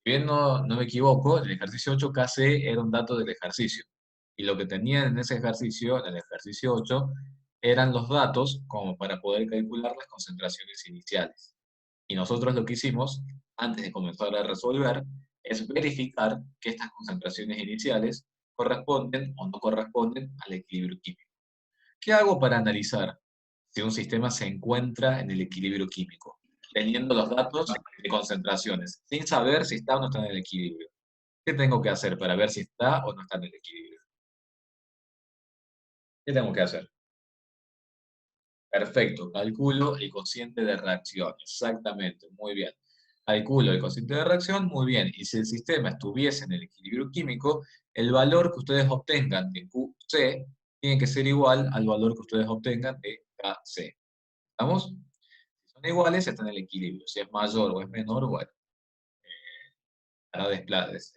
Si bien no me equivoco, el ejercicio 8 KC era un dato del ejercicio. Y lo que tenían en ese ejercicio, en el ejercicio 8, eran los datos como para poder calcular las concentraciones iniciales. Y nosotros lo que hicimos, antes de comenzar a resolver, es verificar que estas concentraciones iniciales corresponden o no corresponden al equilibrio químico. ¿Qué hago para analizar si un sistema se encuentra en el equilibrio químico? Teniendo los datos de concentraciones, sin saber si está o no está en el equilibrio. ¿Qué tengo que hacer para ver si está o no está en el equilibrio? ¿Qué tengo que hacer? Perfecto, calculo el cociente de reacción. Exactamente, muy bien. Calculo el cociente de reacción, muy bien. Y si el sistema estuviese en el equilibrio químico, el valor que ustedes obtengan de QC tiene que ser igual al valor que ustedes obtengan de KC. ¿Estamos? Si son iguales, están en el equilibrio. Si es mayor o es menor, bueno,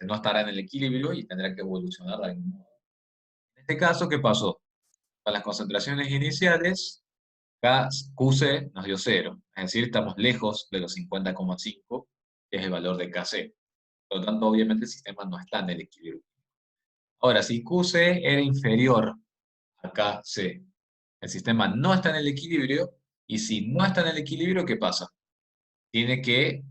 no estará en el equilibrio y tendrá que evolucionar de algún modo. En este caso, ¿qué pasó? Con las concentraciones iniciales, QC nos dio 0, es decir, estamos lejos de los 50,5, que es el valor de KC. Por lo tanto, obviamente el sistema no está en el equilibrio. Ahora, si QC era inferior a KC, el sistema no está en el equilibrio, y si no está en el equilibrio, ¿qué pasa? Tiene que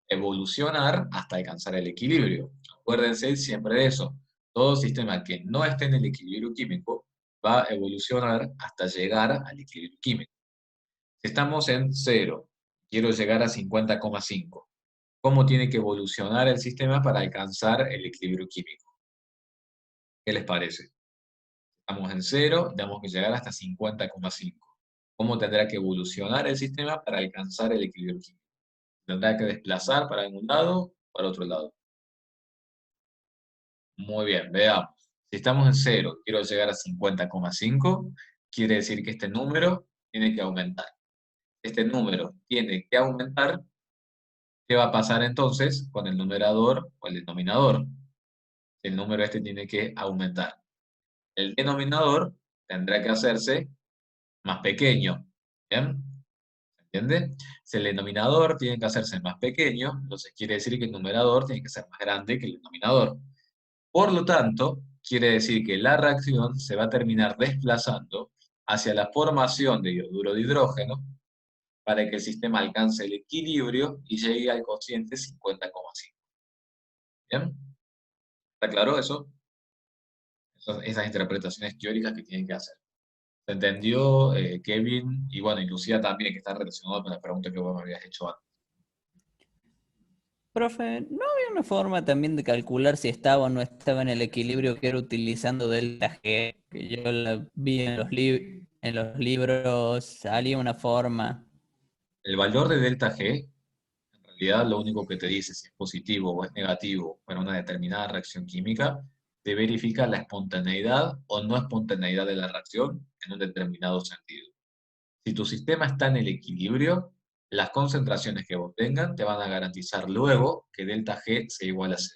evolucionar hasta alcanzar el equilibrio. Acuérdense siempre de eso. Todo sistema que no esté en el equilibrio químico va a evolucionar hasta llegar al equilibrio químico. Si estamos en 0, quiero llegar a 50,5. ¿Cómo tiene que evolucionar el sistema para alcanzar el equilibrio químico? ¿Qué les parece? Estamos en 0, tenemos que llegar hasta 50,5. ¿Cómo tendrá que evolucionar el sistema para alcanzar el equilibrio químico? ¿Tendrá que desplazar para algún lado o para otro lado? Muy bien, veamos. Si estamos en 0, quiero llegar a 50,5, quiere decir que este número tiene que aumentar. Este número tiene que aumentar. ¿Qué va a pasar entonces con el numerador o el denominador? El número este tiene que aumentar. El denominador tendrá que hacerse más pequeño. ¿Bien? ¿Se entiende? Si el denominador tiene que hacerse más pequeño, entonces quiere decir que el numerador tiene que ser más grande que el denominador. Por lo tanto, quiere decir que la reacción se va a terminar desplazando hacia la formación de iodur de hidrógeno para que el sistema alcance el equilibrio y llegue al cociente 50,5. ¿Bien? ¿Está claro eso? Esas interpretaciones teóricas que tienen que hacer. ¿Se entendió, Kevin? Y bueno, y Lucía también, que está relacionado con la pregunta que vos me habías hecho antes. Profe, ¿no había una forma también de calcular si estaba o no estaba en el equilibrio que era utilizando delta G? Que yo la vi en en los libros, salía una forma. El valor de delta G, en realidad, lo único que te dice si es positivo o es negativo para una determinada reacción química, te verifica la espontaneidad o no espontaneidad de la reacción en un determinado sentido. Si tu sistema está en el equilibrio, las concentraciones que vos tengan te van a garantizar luego que delta G sea igual a 0.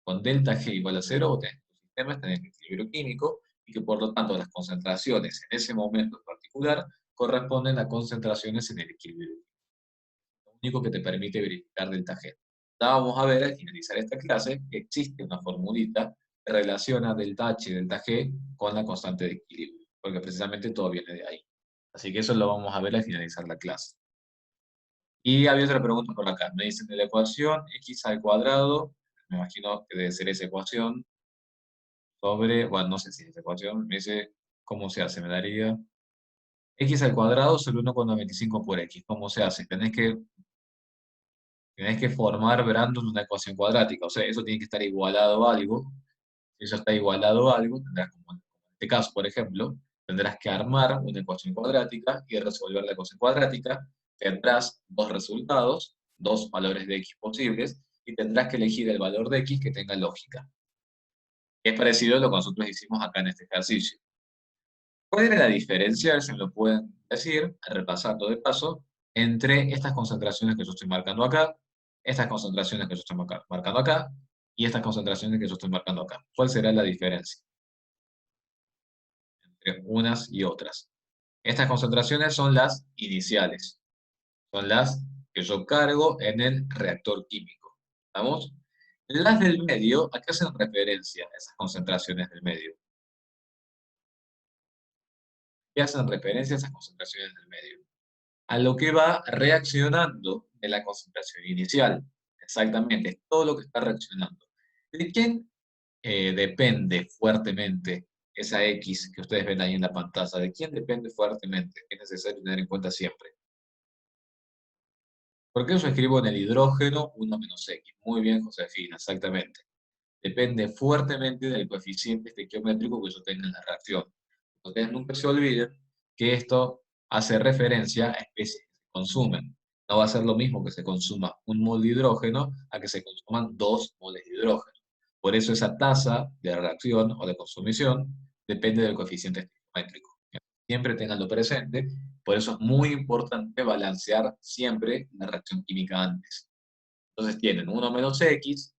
Con delta G igual a 0, vos tenés que tu sistema está en el equilibrio químico y que por lo tanto las concentraciones en ese momento en particular corresponden a concentraciones en el equilibrio. Lo único que te permite verificar delta G. Ya vamos a ver al finalizar esta clase que existe una formulita que relaciona delta H y delta G con la constante de equilibrio, porque precisamente todo viene de ahí. Así que eso lo vamos a ver al finalizar la clase. Y había otra pregunta por acá. Me dicen de la ecuación x al cuadrado, me imagino que debe ser esa ecuación, sobre, bueno, no sé si es esa ecuación, me dice cómo se hace, me daría x al cuadrado sobre 1,25 por x. ¿Cómo se hace? Tenés que formar, Brandon, una ecuación cuadrática. O sea, eso tiene que estar igualado a algo. Si eso está igualado a algo, tendrás, como en este caso, por ejemplo, tendrás que armar una ecuación cuadrática y resolver la ecuación cuadrática. Tendrás dos resultados, dos valores de x posibles, y tendrás que elegir el valor de x que tenga lógica. Es parecido a lo que nosotros hicimos acá en este ejercicio. ¿Cuál era la diferencia, si me lo pueden decir, repasando de paso, entre estas concentraciones que yo estoy marcando acá, estas concentraciones que yo estoy marcando acá, y estas concentraciones que yo estoy marcando acá? ¿Cuál será la diferencia entre unas y otras? Estas concentraciones son las iniciales, son las que yo cargo en el reactor químico. ¿Estamos? Las del medio, ¿a qué hacen referencia esas concentraciones del medio? ¿Qué hacen referencia esas concentraciones del medio? A lo que va reaccionando de la concentración inicial. Exactamente, es todo lo que está reaccionando. ¿De quién depende fuertemente esa X que ustedes ven ahí en la pantalla? ¿De quién depende fuertemente? Que es necesario tener en cuenta siempre. ¿Por qué eso escribo en el hidrógeno 1 menos X? Muy bien, Josefina, exactamente. Depende fuertemente del coeficiente estequiométrico que yo tenga en la reacción. Ustedes nunca se olviden que esto hace referencia a especies que se consumen. No va a ser lo mismo que se consuma un mol de hidrógeno a que se consuman 2 moles de hidrógeno. Por eso esa tasa de reacción o de consumición depende del coeficiente estequiométrico. Siempre tenganlo presente, por eso es muy importante balancear siempre la reacción química antes. Entonces tienen 1 menos X,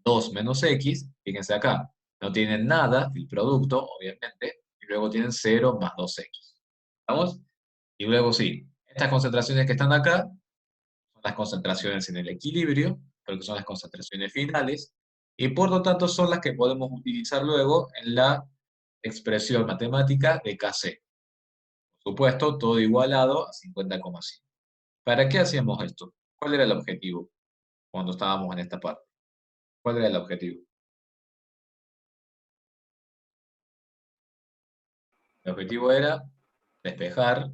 2 menos X, fíjense acá, no tienen nada, el producto, obviamente, y luego tienen 0 más 2X. ¿Vamos? Y luego sí, estas concentraciones que están acá son las concentraciones en el equilibrio, porque son las concentraciones finales, y por lo tanto son las que podemos utilizar luego en la expresión matemática de Kc. Por supuesto, todo igualado a 50,5. ¿Para qué hacíamos esto? ¿Cuál era el objetivo cuando estábamos en esta parte? ¿Cuál era el objetivo? El objetivo era despejar,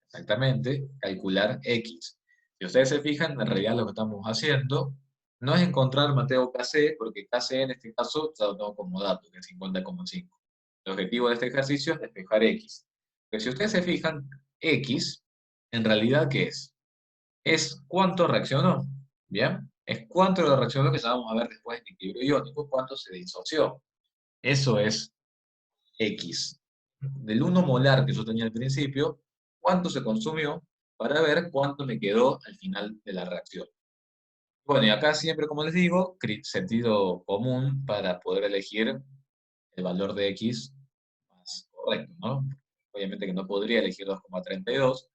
exactamente, calcular X. Si ustedes se fijan, en realidad lo que estamos haciendo no es encontrar Mateo KC, porque KC en este caso ya lo tengo como dato, que es 50,5. El objetivo de este ejercicio es despejar X. Pero si ustedes se fijan, X, en realidad, ¿qué es? Es cuánto reaccionó, ¿bien? Es cuánto lo reaccionó, que ya vamos a ver después en equilibrio iónico, cuánto se disoció. Eso es X. Del 1 molar que yo tenía al principio, cuánto se consumió para ver cuánto me quedó al final de la reacción. Bueno, y acá siempre, como les digo, sentido común para poder elegir el valor de X más correcto, ¿no? Obviamente que no podría elegir 2,32,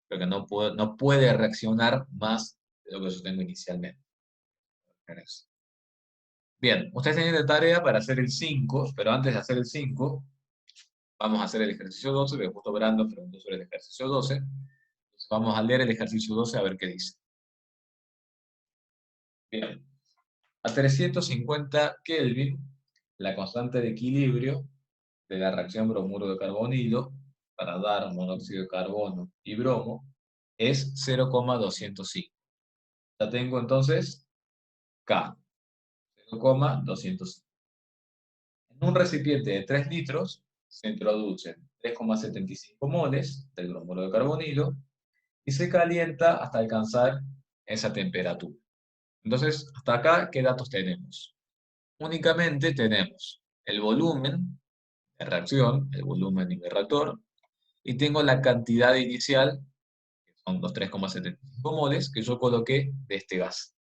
pero que no puede reaccionar más de lo que yo tengo inicialmente. Bien, ustedes tienen de tarea para hacer el 5, pero antes de hacer el 5, vamos a hacer el ejercicio 12, porque justo Brando preguntó sobre el ejercicio 12. Entonces vamos a leer el ejercicio 12 a ver qué dice. Bien, a 350 Kelvin, la constante de equilibrio de la reacción bromuro de carbonilo para dar monóxido de carbono y bromo es 0,205. Ya tengo entonces K, 0,205. En un recipiente de 3 litros se introducen 3,75 moles del bromuro de carbonilo y se calienta hasta alcanzar esa temperatura. Entonces, hasta acá, ¿qué datos tenemos? Únicamente tenemos el volumen de reacción, el volumen de reactor, y tengo la cantidad inicial, que son los 3,75 moles, que yo coloqué de este gas.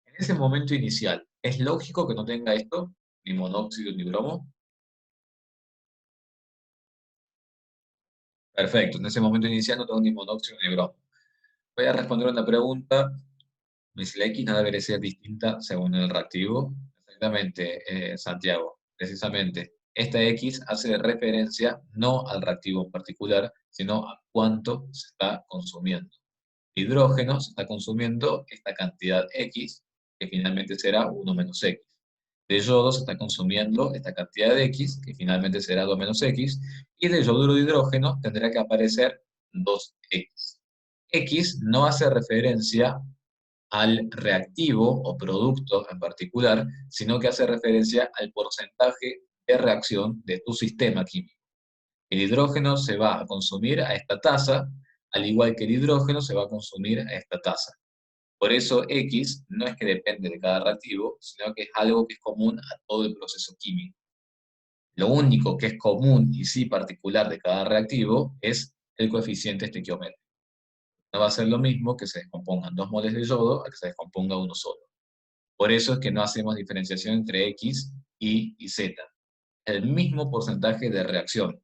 En ese momento inicial, ¿es lógico que no tenga esto, ni monóxido ni bromo? Perfecto, en ese momento inicial no tengo ni monóxido ni bromo. Voy a responder una pregunta. Si la X no debería ser distinta según el reactivo. Exactamente, Santiago. Precisamente, esta X hace referencia no al reactivo en particular, sino a cuánto se está consumiendo. Hidrógeno se está consumiendo esta cantidad X, que finalmente será 1 menos X. De yodo se está consumiendo esta cantidad de X, que finalmente será 2 menos X, y de yoduro de hidrógeno tendrá que aparecer 2X. X no hace referencia al reactivo o producto en particular, sino que hace referencia al porcentaje de reacción de tu sistema químico. El hidrógeno se va a consumir a esta tasa, al igual que el hidrógeno se va a consumir a esta tasa. Por eso X no es que depende de cada reactivo, sino que es algo que es común a todo el proceso químico. Lo único que es común y sí particular de cada reactivo es el coeficiente estequiométrico. No va a ser lo mismo que se descompongan 2 moles de yodo a que se descomponga uno solo. Por eso es que no hacemos diferenciación entre X, Y Z. El mismo porcentaje de reacción.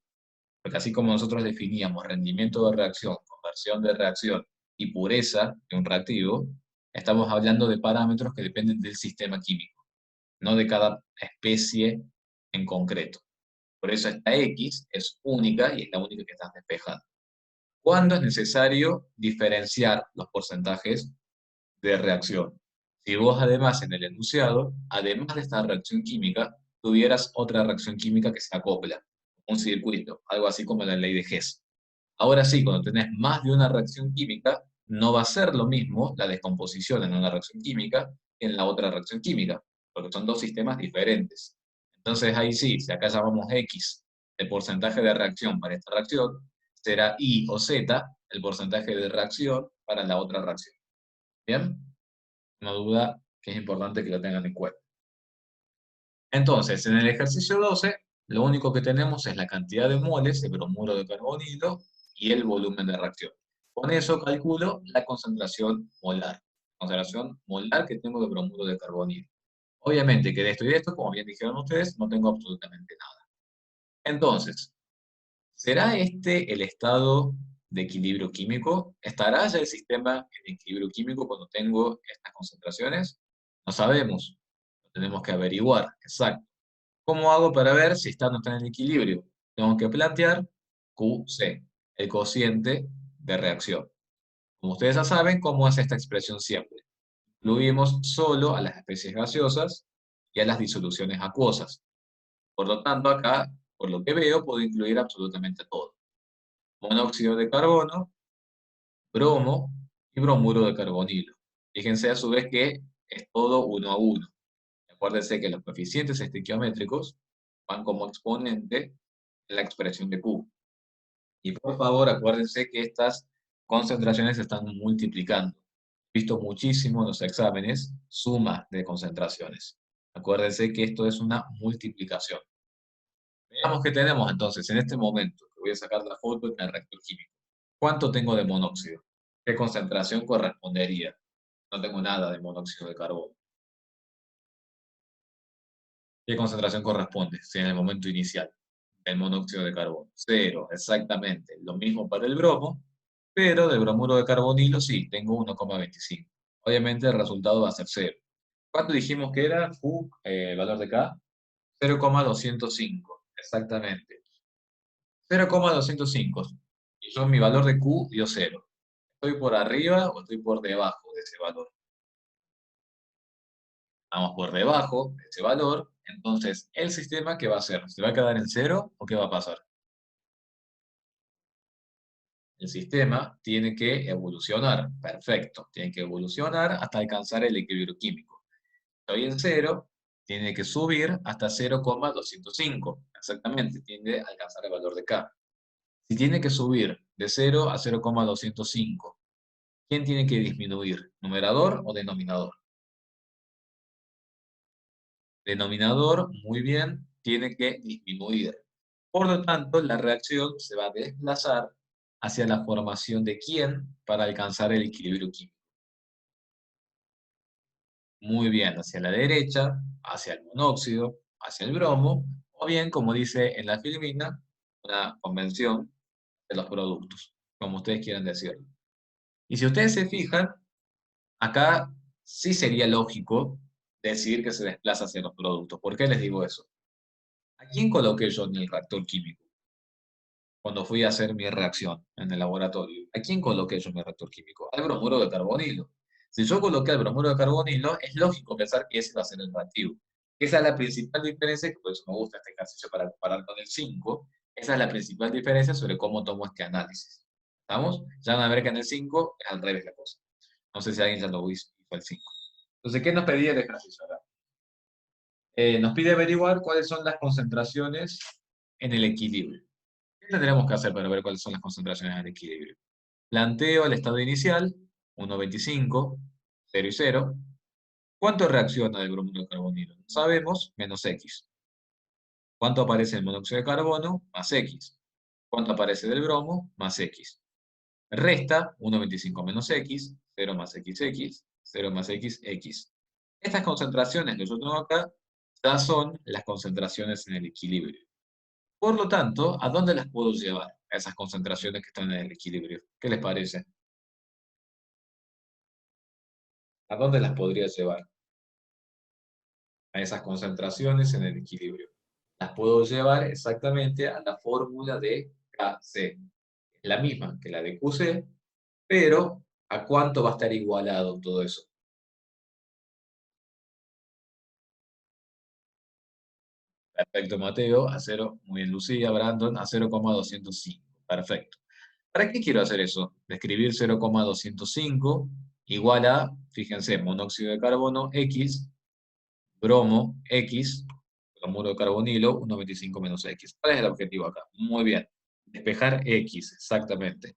Porque así como nosotros definíamos rendimiento de reacción, conversión de reacción y pureza de un reactivo, estamos hablando de parámetros que dependen del sistema químico. no de cada especie en concreto. Por eso esta X es única y es la única que estás despejando. ¿Cuándo es necesario diferenciar los porcentajes de reacción? Si vos además en el enunciado, además de esta reacción química, tuvieras otra reacción química que se acopla, un circuito, algo así como la ley de Hess. Ahora sí, cuando tenés más de una reacción química, no va a ser lo mismo la descomposición en una reacción química que en la otra reacción química, porque son dos sistemas diferentes. Entonces ahí sí, si acá llamamos X el porcentaje de reacción para esta reacción, será Y o Z el porcentaje de reacción para la otra reacción. ¿Bien? Una duda que es importante que lo tengan en cuenta. Entonces, en el ejercicio 12, lo único que tenemos es la cantidad de moles de bromuro de carbonilo y el volumen de reacción. Con eso calculo la concentración molar. Concentración molar que tengo de bromuro de carbonilo. Obviamente que de esto y de esto, como bien dijeron ustedes, no tengo absolutamente nada. Entonces, ¿será este el estado de equilibrio químico? ¿Estará ya el sistema en equilibrio químico cuando tengo estas concentraciones? No sabemos. Lo tenemos que averiguar. Exacto. ¿Cómo hago para ver si está o no está en equilibrio? Tengo que plantear QC, el cociente de reacción. Como ustedes ya saben, ¿cómo es esta expresión siempre? Incluimos solo a las especies gaseosas y a las disoluciones acuosas. Por lo tanto, acá, por lo que veo, puedo incluir absolutamente todo. Monóxido de carbono, bromo y bromuro de carbonilo. Fíjense a su vez que es todo uno a uno. Acuérdense que los coeficientes estequiométricos van como exponente en la expresión de Q. Y por favor, acuérdense que estas concentraciones se están multiplicando. He visto muchísimo en los exámenes suma de concentraciones. Acuérdense que esto es una multiplicación. Veamos qué tenemos entonces en este momento, que voy a sacar la foto en el reactor químico. ¿Cuánto tengo de monóxido? ¿Qué concentración correspondería? No tengo nada de monóxido de carbono. ¿Qué concentración corresponde? Si en el momento inicial, el monóxido de carbono. Cero, exactamente. Lo mismo para el bromo, pero del bromuro de carbonilo sí, tengo 1,25. Obviamente el resultado va a ser cero. ¿Cuánto dijimos que era Q, el valor de K? 0,205, exactamente. 0,205. Y yo mi valor de Q dio cero. ¿Estoy por arriba o estoy por debajo de ese valor? Vamos por debajo de ese valor, entonces el sistema, ¿qué va a hacer? ¿Se va a quedar en cero o qué va a pasar? El sistema tiene que evolucionar, perfecto, tiene que evolucionar hasta alcanzar el equilibrio químico. Estoy en cero, tiene que subir hasta 0,205, exactamente, tiene que alcanzar el valor de K. Si tiene que subir de 0 a 0,205, ¿quién tiene que disminuir? ¿Numerador o denominador? Denominador, muy bien, tiene que disminuir. Por lo tanto, la reacción se va a desplazar hacia la formación de quién para alcanzar el equilibrio químico. Muy bien, hacia la derecha, hacia el monóxido, hacia el bromo, o bien, como dice en la filmina, una convención de los productos, como ustedes quieran decirlo. Y si ustedes se fijan, acá sí sería lógico decir que se desplaza hacia los productos. ¿Por qué les digo eso? ¿A quién coloqué yo en el reactor químico cuando fui a hacer mi reacción en el laboratorio? ¿A quién coloqué yo en el reactor químico? Al bromuro de carbonilo. Si yo coloqué al bromuro de carbonilo, es lógico pensar que ese va a ser el reactivo. Esa es la principal diferencia, que por eso me gusta este ejercicio para comparar con el 5. Esa es la principal diferencia sobre cómo tomo este análisis. ¿Estamos? Ya van a ver que en el 5 es al revés la cosa. No sé si alguien ya lo hizo el 5. Entonces, ¿qué nos pedía el ejercicio ahora? Nos pide averiguar cuáles son las concentraciones en el equilibrio. ¿Qué tendremos que hacer para ver cuáles son las concentraciones en el equilibrio? Planteo el estado inicial, 1,25, 0 y 0. ¿Cuánto reacciona el bromuro de carbonilo? No sabemos, menos X. ¿Cuánto aparece el monóxido de carbono? Más X. ¿Cuánto aparece del bromo? Más X. Resta 1,25 menos X, 0 más XX, 0 más XX. Estas concentraciones que yo tengo acá ya son las concentraciones en el equilibrio. Por lo tanto, ¿a dónde las puedo llevar? A esas concentraciones que están en el equilibrio. ¿Qué les parece? ¿A dónde las podría llevar? a esas concentraciones en el equilibrio. Las puedo llevar exactamente a la fórmula de KC. La misma que la de QC, pero ¿a cuánto va a estar igualado todo eso? Perfecto, Mateo, a cero. Muy bien, Lucía, Brandon, a 0,205. Perfecto. ¿Para qué quiero hacer eso? Describir 0,205 igual a, fíjense, monóxido de carbono X, bromo X, bromuro de carbonilo, 1,25 menos X. ¿Cuál es el objetivo acá? Muy bien. Despejar X, exactamente.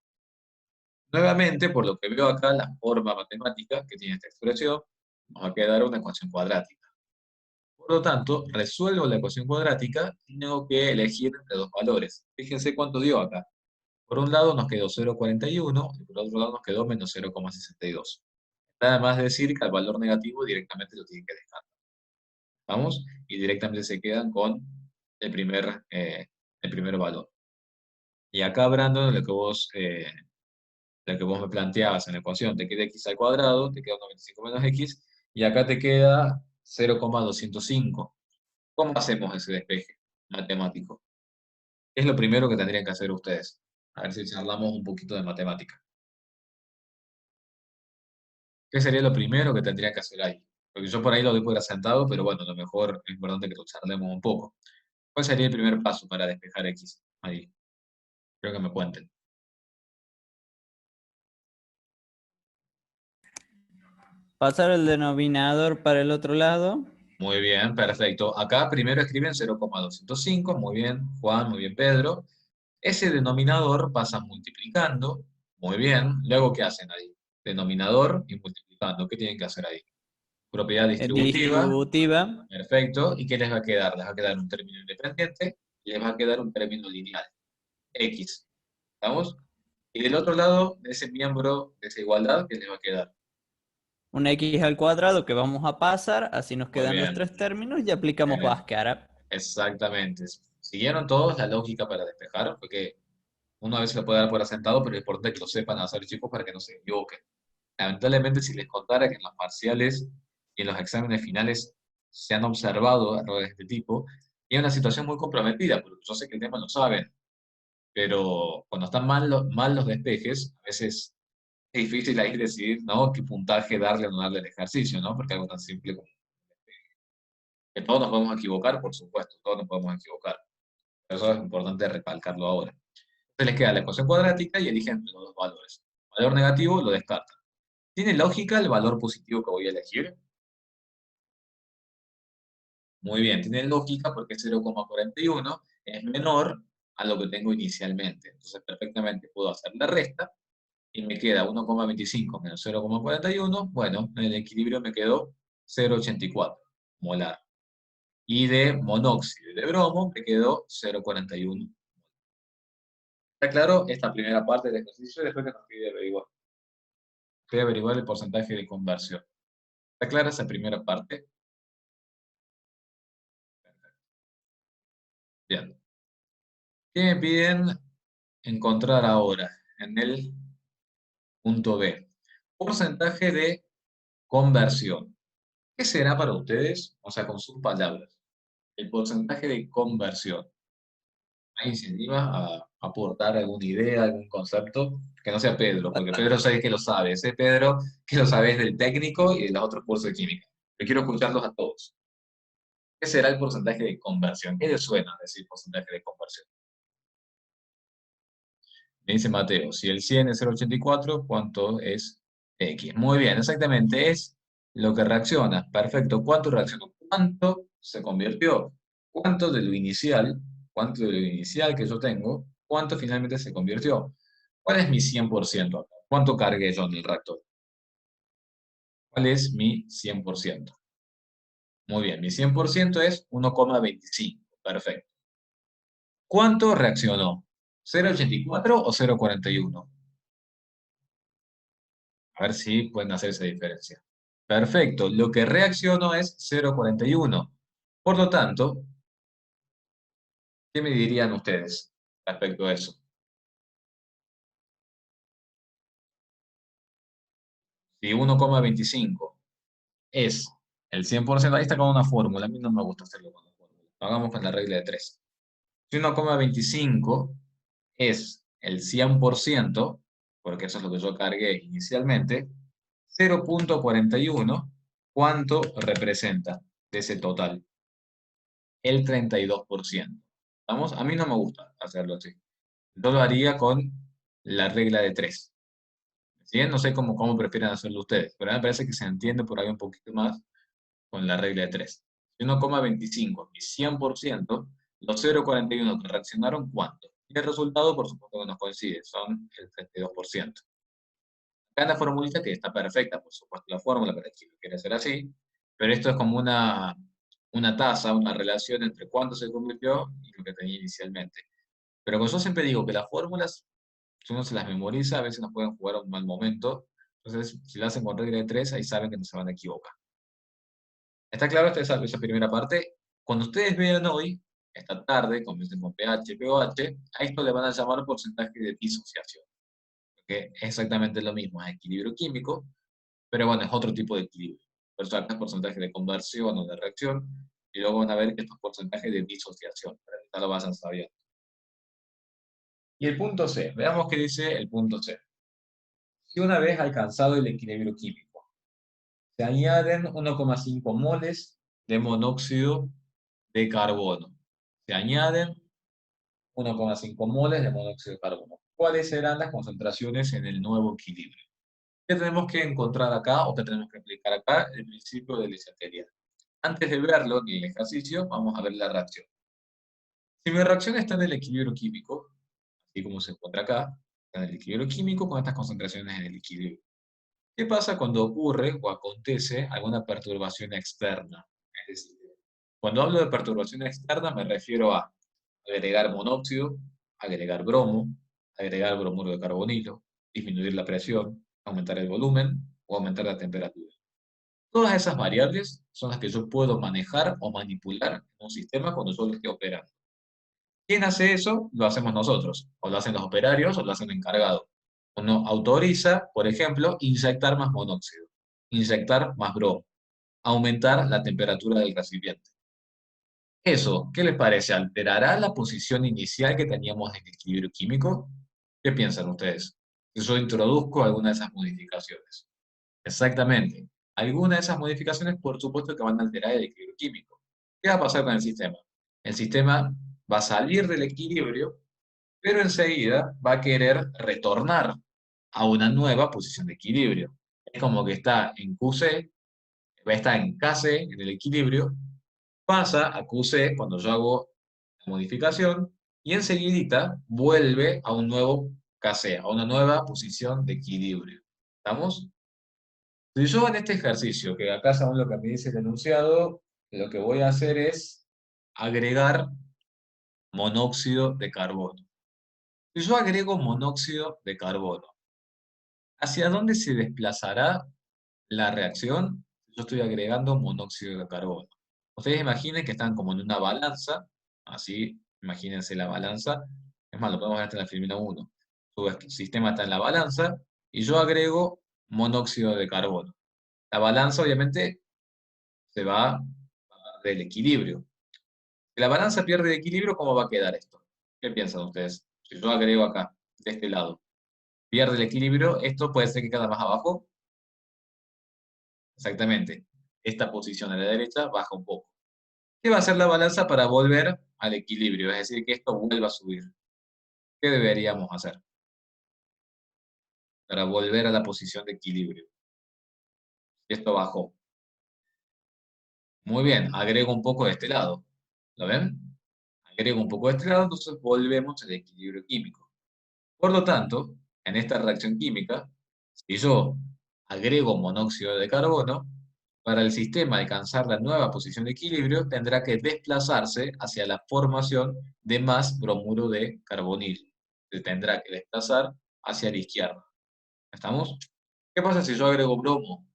Nuevamente, por lo que veo acá, la forma matemática que tiene esta expresión nos va a quedar una ecuación cuadrática. Por lo tanto, resuelvo la ecuación cuadrática y tengo que elegir entre dos valores. Fíjense cuánto dio acá. Por un lado nos quedó 0,41 y por otro lado nos quedó menos 0,62. Nada más decir que al valor negativo directamente lo tienen que descartar. ¿Vamos? Y directamente se quedan con el primer valor. Y acá, Brandon, lo que vos me planteabas en la ecuación, te queda x al cuadrado, te queda 95 menos x, y acá te queda 0,205. ¿Cómo hacemos ese despeje matemático? ¿Qué es lo primero que tendrían que hacer ustedes? A ver si charlamos un poquito de matemática. ¿Qué sería lo primero que tendrían que hacer ahí? Porque yo por ahí lo doy por asentado, pero bueno, a lo mejor es importante que lo charlemos un poco. ¿Cuál sería el primer paso para despejar x? Ahí, creo que me cuenten. Pasar el denominador para el otro lado. Muy bien, perfecto. Acá primero escriben 0,205, muy bien, Juan, muy bien, Pedro. Ese denominador pasa multiplicando, muy bien. Luego, ¿qué hacen ahí? Denominador y multiplicando. ¿Qué tienen que hacer ahí? Propiedad distributiva, Distributiva. perfecto. ¿Y qué les va a quedar? Les va a quedar un término independiente y les va a quedar un término lineal, X. ¿Estamos? Y del otro lado, de ese miembro de esa igualdad, ¿qué les va a quedar? Un x al cuadrado que vamos a pasar. Así nos Muy quedan los bien. tres términos y aplicamos Bhaskara. Exactamente. ¿Siguieron todos la lógica para despejar? Porque uno a veces lo puede dar por asentado, pero es importante que lo sepan hacer, chicos, para que no se equivoquen. Lamentablemente, si les contara que en los parciales y en los exámenes finales se han observado errores de este tipo, y es una situación muy comprometida, porque yo sé que el tema lo saben, pero cuando están mal los despejes, a veces es difícil ahí decidir, ¿no? Qué puntaje darle o no darle al ejercicio, ¿no? Porque algo tan simple como que todos nos podemos equivocar, por supuesto, todos nos podemos equivocar. Eso es importante recalcarlo ahora. Entonces les queda la ecuación cuadrática y eligen los dos valores. Valor negativo lo descartan. ¿Tiene lógica el valor positivo que voy a elegir? Muy bien, tiene lógica porque 0,41 es menor a lo que tengo inicialmente. Entonces perfectamente puedo hacer la resta y me queda 1,25 menos 0,41. Bueno, en el equilibrio me quedó 0,84 molar. Y de monóxido de bromo me quedó 0,41. ¿Está claro esta primera parte del ejercicio? Después que nos pide averiguar. Voy a averiguar el porcentaje de conversión. ¿Está clara esa primera parte? Bien. ¿Qué me piden encontrar ahora en el punto B? Porcentaje de conversión. ¿Qué será para ustedes? O sea, con sus palabras. El porcentaje de conversión. ¿Hay incentiva a aportar alguna idea, algún concepto? Que no sea Pedro, porque Pedro sabe que lo sabe. Ese Pedro que lo sabe del técnico y de los otros cursos de química. Yo quiero escucharlos a todos. ¿Qué será el porcentaje de conversión? ¿Qué les suena decir porcentaje de conversión? Me dice Mateo, si el 100 es 0,84, ¿cuánto es X? Muy bien, exactamente, es lo que reacciona. Perfecto, ¿cuánto reaccionó? ¿Cuánto se convirtió? ¿Cuánto de lo inicial, cuánto de lo inicial que yo tengo, cuánto finalmente se convirtió? ¿Cuál es mi 100% acá? ¿Cuánto cargué yo en el reactor? ¿Cuál es mi 100%? Muy bien, mi 100% es 1,25. Perfecto. ¿Cuánto reaccionó? ¿0,84 o 0,41? A ver si pueden hacer esa diferencia. Perfecto, lo que reaccionó es 0,41. Por lo tanto, ¿qué me dirían ustedes respecto a eso? Si 1,25 es El 100%, ahí está con una fórmula. A mí no me gusta hacerlo con la fórmula. Lo hagamos con la regla de 3. Si 1,25 es el 100%, porque eso es lo que yo cargué inicialmente, 0,41, ¿cuánto representa de ese total? El 32%. ¿Vamos? A mí no me gusta hacerlo así. Yo lo haría con la regla de 3. ¿Sí? No sé cómo prefieren hacerlo ustedes, pero a mí me parece que se entiende por ahí un poquito más con la regla de 3. Si 1,25 y 100%, los 0,41 que reaccionaron, ¿cuánto? Y el resultado, por supuesto, que nos coincide, son el 32%. Acá en la formulita que está perfecta, por supuesto, la fórmula para el chico quiere ser así, pero esto es como una tasa, una relación entre cuánto se convirtió y lo que tenía inicialmente. Pero como yo siempre digo que las fórmulas, si uno se las memoriza, a veces nos pueden jugar a un mal momento. Entonces, si lo hacen con regla de 3, ahí saben que no se van a equivocar. ¿Está claro esa primera parte? Cuando ustedes vean hoy, esta tarde, comiencen con pH, pOH, a esto le van a llamar porcentaje de disociación, que es exactamente lo mismo, es equilibrio químico, pero bueno, es otro tipo de equilibrio. Por eso acá es porcentaje de conversión o de reacción, y luego van a ver que esto es porcentaje de disociación, para que ya lo vayan sabiendo. Y el punto C, veamos qué dice el punto C. Si una vez alcanzado el equilibrio químico, se añaden 1,5 moles de monóxido de carbono. Se añaden 1,5 moles de monóxido de carbono. ¿Cuáles serán las concentraciones en el nuevo equilibrio? ¿Qué tenemos que encontrar acá o qué tenemos que aplicar acá? El principio de Lissajous. Antes de verlo en el ejercicio, vamos a ver la reacción. Si mi reacción está en el equilibrio químico, así como se encuentra acá, está en el equilibrio químico con estas concentraciones en el equilibrio. ¿Qué pasa cuando ocurre o acontece alguna perturbación externa? Es decir, cuando hablo de perturbación externa me refiero a agregar monóxido, agregar bromo, agregar bromuro de carbonilo, disminuir la presión, aumentar el volumen o aumentar la temperatura. Todas esas variables son las que yo puedo manejar o manipular en un sistema cuando yo lo esté operando. ¿Quién hace eso? Lo hacemos nosotros, o lo hacen los operarios, o lo hacen el encargado. Uno autoriza, por ejemplo, inyectar más monóxido, inyectar más bromo, aumentar la temperatura del recipiente. Eso, ¿qué les parece? ¿Alterará la posición inicial que teníamos en el equilibrio químico? ¿Qué piensan ustedes? Si yo introduzco alguna de esas modificaciones. Exactamente. Algunas de esas modificaciones, por supuesto, que van a alterar el equilibrio químico. ¿Qué va a pasar con el sistema? El sistema va a salir del equilibrio, pero enseguida va a querer retornar a una nueva posición de equilibrio. Es como que está en QC, va a estar en KC, en el equilibrio, pasa a QC cuando yo hago la modificación, y enseguidita vuelve a un nuevo KC, a una nueva posición de equilibrio. ¿Estamos? Si yo en este ejercicio, que acá según lo que me dice el enunciado, lo que voy a hacer es agregar monóxido de carbono. Si yo agrego monóxido de carbono, ¿hacia dónde se desplazará la reacción si yo estoy agregando monóxido de carbono? Ustedes imaginen que están como en una balanza, así, imagínense la balanza. Es más, lo podemos ver hasta en la filmina 1. Su sistema está en la balanza y yo agrego monóxido de carbono. La balanza obviamente se va del equilibrio. Si la balanza pierde el equilibrio, ¿cómo va a quedar esto? ¿Qué piensan ustedes? Si yo agrego acá, de este lado, pierde el equilibrio, esto puede ser que quede más abajo. Exactamente. Esta posición a la derecha baja un poco. ¿Qué va a hacer la balanza para volver al equilibrio? Es decir, que esto vuelva a subir. ¿Qué deberíamos hacer para volver a la posición de equilibrio? Esto bajó. Muy bien, agrego un poco de este lado. ¿Lo ven? Agrego un poco de este lado, entonces volvemos al equilibrio químico. Por lo tanto, en esta reacción química, si yo agrego monóxido de carbono, para el sistema alcanzar la nueva posición de equilibrio, tendrá que desplazarse hacia la formación de más bromuro de carbonil. Se tendrá que desplazar hacia la izquierda. ¿Estamos? ¿Qué pasa si yo agrego bromo?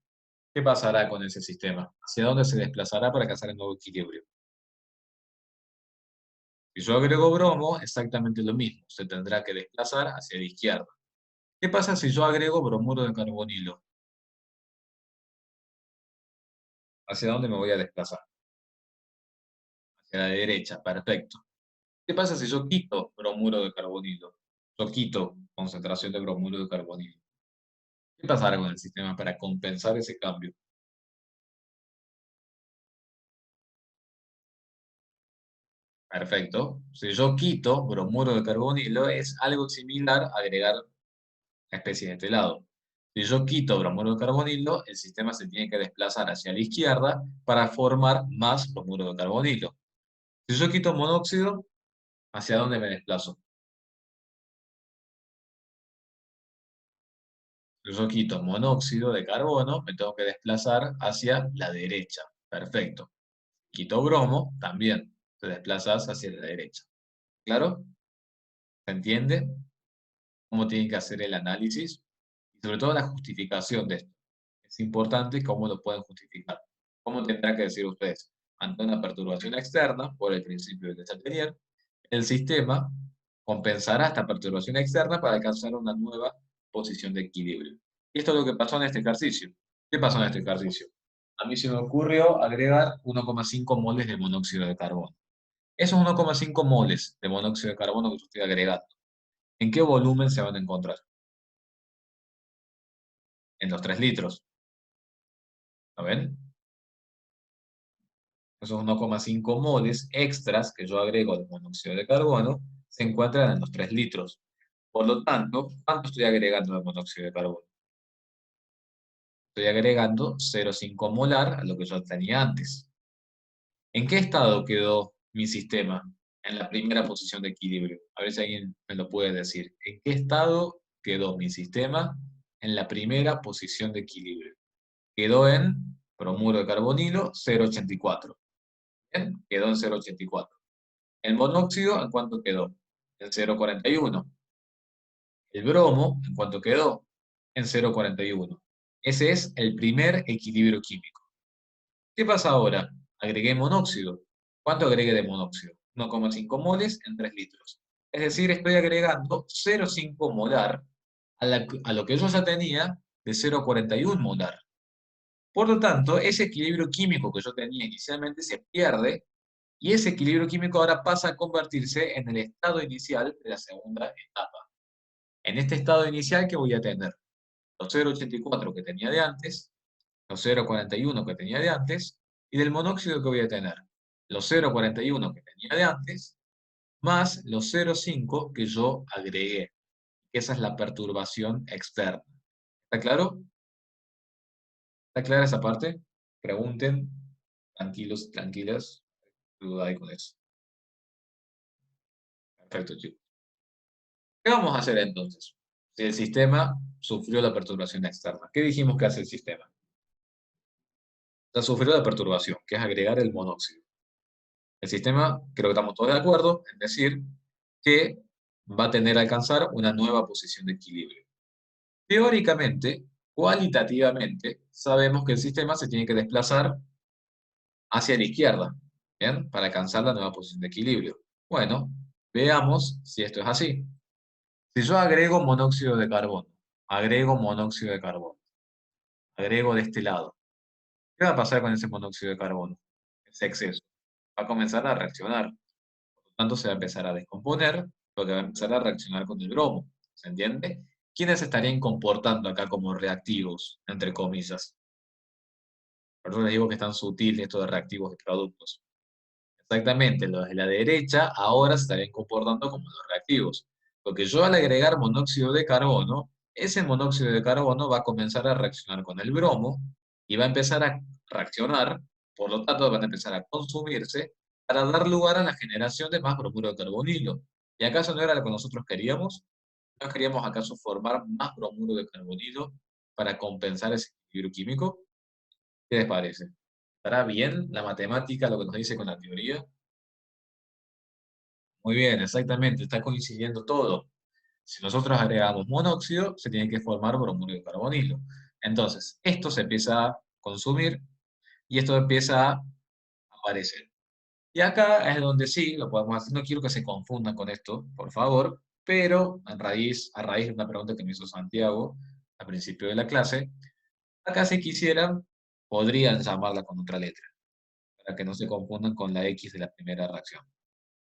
¿Qué pasará con ese sistema? ¿Hacia dónde se desplazará para alcanzar el nuevo equilibrio? Si yo agrego bromo, exactamente lo mismo. Se tendrá que desplazar hacia la izquierda. ¿Qué pasa si yo agrego bromuro de carbonilo? ¿Hacia dónde me voy a desplazar? Hacia la derecha, perfecto. ¿Qué pasa si yo quito bromuro de carbonilo? Yo quito concentración de bromuro de carbonilo. ¿Qué pasará con el sistema para compensar ese cambio? Perfecto. Si yo quito bromuro de carbonilo, es algo similar a agregar una especie de este lado. Si yo quito bromuro de carbonilo, el sistema se tiene que desplazar hacia la izquierda para formar más bromuro de carbonilo. Si yo quito monóxido, ¿hacia dónde me desplazo? Si yo quito monóxido de carbono, me tengo que desplazar hacia la derecha. Perfecto. Quito bromo, también te desplazas hacia la derecha. ¿Claro? ¿Se entiende cómo tienen que hacer el análisis? Y sobre todo la justificación de esto. Es importante cómo lo pueden justificar. ¿Cómo tendrán que decir ustedes? Ante una perturbación externa, por el principio de Chatelier, el sistema compensará esta perturbación externa para alcanzar una nueva posición de equilibrio. Y esto es lo que pasó en este ejercicio. ¿Qué pasó en este ejercicio? A mí se me ocurrió agregar 1,5 moles de monóxido de carbono. Esos 1,5 moles de monóxido de carbono que yo estoy agregando, ¿en qué volumen se van a encontrar? En los 3 litros. ¿Lo ven? Esos 1,5 moles extras que yo agrego de monóxido de carbono se encuentran en los 3 litros. Por lo tanto, ¿cuánto estoy agregando de monóxido de carbono? Estoy agregando 0,5 molar a lo que yo tenía antes. ¿En qué estado quedó mi sistema en la primera posición de equilibrio? A ver si alguien me lo puede decir. ¿En qué estado quedó mi sistema en la primera posición de equilibrio? Quedó en bromuro de carbonilo 0,84. Bien, quedó en 0,84. El monóxido, ¿en cuánto quedó? En 0,41. El bromo, ¿en cuánto quedó? En 0,41. Ese es el primer equilibrio químico. ¿Qué pasa ahora? Agregué monóxido. ¿Cuánto agregué de monóxido? 1,5 moles en 3 litros. Es decir, estoy agregando 0,5 molar a lo que yo ya tenía de 0,41 molar. Por lo tanto, ese equilibrio químico que yo tenía inicialmente se pierde y ese equilibrio químico ahora pasa a convertirse en el estado inicial de la segunda etapa. En este estado inicial, ¿qué voy a tener? Los 0,84 que tenía de antes, los 0,41 que tenía de antes, y del monóxido que voy a tener. Los 0,41 que tenía de antes, más los 0,5 que yo agregué. Esa es la perturbación externa. ¿Está claro? ¿Está clara esa parte? Pregunten, tranquilos, tranquilas, duda hay con eso. Perfecto, chicos. ¿Qué vamos a hacer entonces? Si el sistema sufrió la perturbación externa, ¿qué dijimos que hace el sistema? Ya sufrió la perturbación, que es agregar el monóxido. El sistema, creo que estamos todos de acuerdo, en decir que va a tener a alcanzar una nueva posición de equilibrio. Teóricamente, cualitativamente, sabemos que el sistema se tiene que desplazar hacia la izquierda, ¿bien? Para alcanzar la nueva posición de equilibrio. Bueno, veamos si esto es así. Si yo agrego monóxido de carbono, agrego de este lado, ¿qué va a pasar con ese monóxido de carbono? Ese exceso. Va a comenzar a reaccionar. Por lo tanto, se va a empezar a descomponer, lo que va a empezar a reaccionar con el bromo. ¿Se entiende? ¿Quiénes se estarían comportando acá como reactivos, entre comillas? Por eso les digo que es tan sutil esto de reactivos de productos. Exactamente, los de la derecha ahora se estarían comportando como los reactivos. Porque yo al agregar monóxido de carbono, ese monóxido de carbono va a comenzar a reaccionar con el bromo y va a empezar a reaccionar, por lo tanto van a empezar a consumirse para dar lugar a la generación de más bromuro de carbonilo. ¿Y acaso no era lo que nosotros queríamos? ¿No queríamos acaso formar más bromuro de carbonilo para compensar ese equilibrio químico? ¿Qué les parece? ¿Estará bien la matemática, lo que nos dice con la teoría? Muy bien, exactamente, está coincidiendo todo. Si nosotros agregamos monóxido, se tiene que formar bromuro de carbonilo. Entonces, esto se empieza a consumir y esto empieza a aparecer. Y acá es donde sí, lo podemos hacer. No quiero que se confundan con esto, por favor, pero a raíz de una pregunta que me hizo Santiago al principio de la clase, acá si quisieran podrían llamarla con otra letra, para que no se confundan con la X de la primera reacción.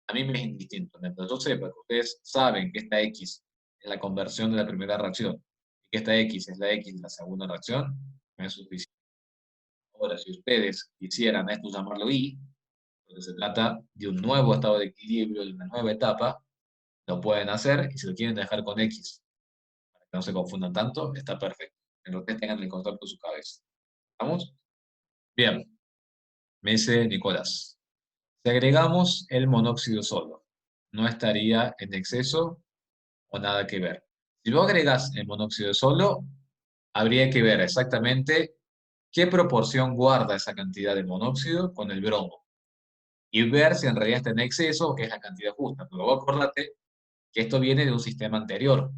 A mí me es indistinto. Mientras yo sepa que ustedes saben que esta X es la conversión de la primera reacción y que esta X es la X de la segunda reacción, me es suficiente. Ahora, si ustedes quisieran a esto llamarlo Y, porque se trata de un nuevo estado de equilibrio, de una nueva etapa, lo pueden hacer, y si lo quieren dejar con X, para que no se confundan tanto, está perfecto. En lo que tengan el concepto en su cabeza. ¿Vamos? Bien, me dice Nicolás. Si agregamos el monóxido solo, ¿no estaría en exceso o nada que ver? Si vos agregas el monóxido solo, habría que ver exactamente qué proporción guarda esa cantidad de monóxido con el bromo y ver si en realidad está en exceso o qué es la cantidad justa. Pero vos acordate que esto viene de un sistema anterior,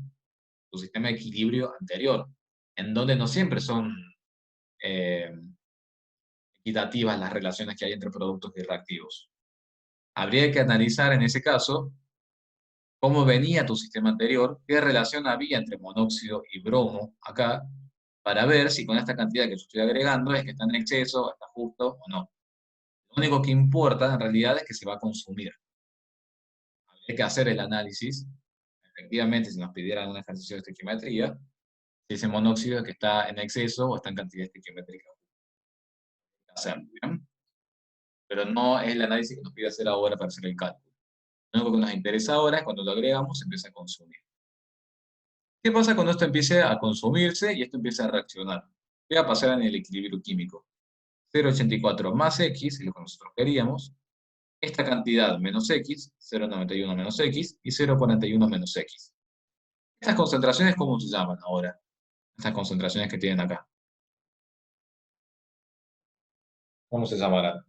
un sistema de equilibrio anterior, en donde no siempre son eh, equitativas las relaciones que hay entre productos y reactivos. Habría que analizar en ese caso cómo venía tu sistema anterior, qué relación había entre monóxido y bromo acá, para ver si con esta cantidad que yo estoy agregando es que está en exceso, está justo o no. Lo único que importa en realidad es que se va a consumir. Hay que hacer el análisis. Efectivamente, si nos pidieran un ejercicio de estequiometría, si ese monóxido es que está en exceso o está en cantidad estequiométrica. Hacerlo, ¿bien? Pero no es el análisis que nos pide hacer ahora para hacer el cálculo. Lo único que nos interesa ahora es cuando lo agregamos, se empieza a consumir. ¿Qué pasa cuando esto empiece a consumirse y esto empiece a reaccionar? ¿Qué va a pasar en el equilibrio químico? 0,84 más X, es lo que nosotros queríamos, esta cantidad menos X, 0,91 menos X y 0,41 menos X. ¿Estas concentraciones cómo se llaman ahora? Estas concentraciones que tienen acá. ¿Cómo se llamarán?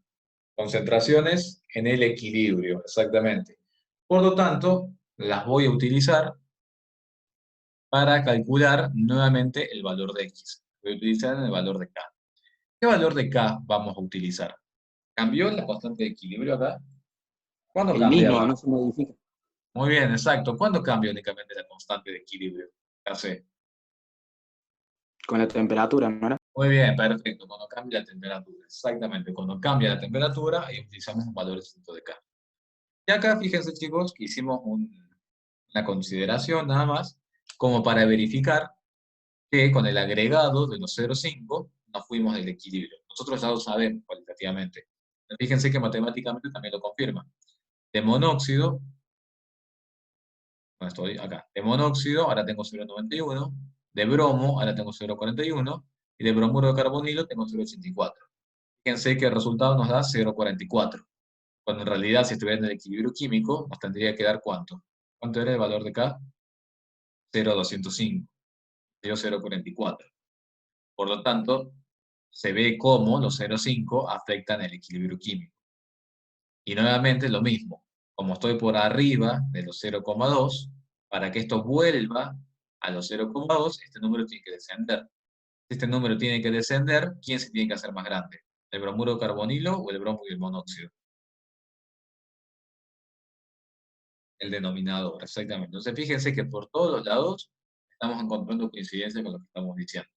Concentraciones en el equilibrio, exactamente. Por lo tanto, las voy a utilizar para calcular nuevamente el valor de X. Voy a utilizar el valor de K. ¿Qué valor de K vamos a utilizar? ¿Cambió la constante de equilibrio acá? ¿Cuándo El cambia mismo, acá? no se modifica. Muy bien, exacto. ¿Cuándo cambia únicamente la constante de equilibrio? KC. Con la temperatura, ¿no era? Muy bien, perfecto. Cuando cambia la temperatura. Exactamente. Cuando cambia la temperatura, ahí utilizamos un valor distinto de K. Y acá, fíjense chicos, que hicimos una consideración nada más, como para verificar que con el agregado de los 0,5 nos fuimos del equilibrio. Nosotros ya lo sabemos cualitativamente. Fíjense que matemáticamente también lo confirma. De monóxido, bueno, estoy acá, de monóxido ahora tengo 0,91, de bromo ahora tengo 0,41 y de bromuro de carbonilo tengo 0,84. Fíjense que el resultado nos da 0,44, cuando en realidad si estuviera en el equilibrio químico nos tendría que dar ¿cuánto? ¿Cuánto era el valor de K? 0,205, dio 0,44. Por lo tanto, se ve cómo los 0,5 afectan el equilibrio químico. Y nuevamente lo mismo, como estoy por arriba de los 0,2, para que esto vuelva a los 0,2, este número tiene que descender. Si este número tiene que descender, ¿quién se tiene que hacer más grande? ¿El bromuro de carbonilo o el bromo y el monóxido? El denominador, exactamente. Entonces fíjense que por todos los lados estamos encontrando coincidencia con lo que estamos diciendo.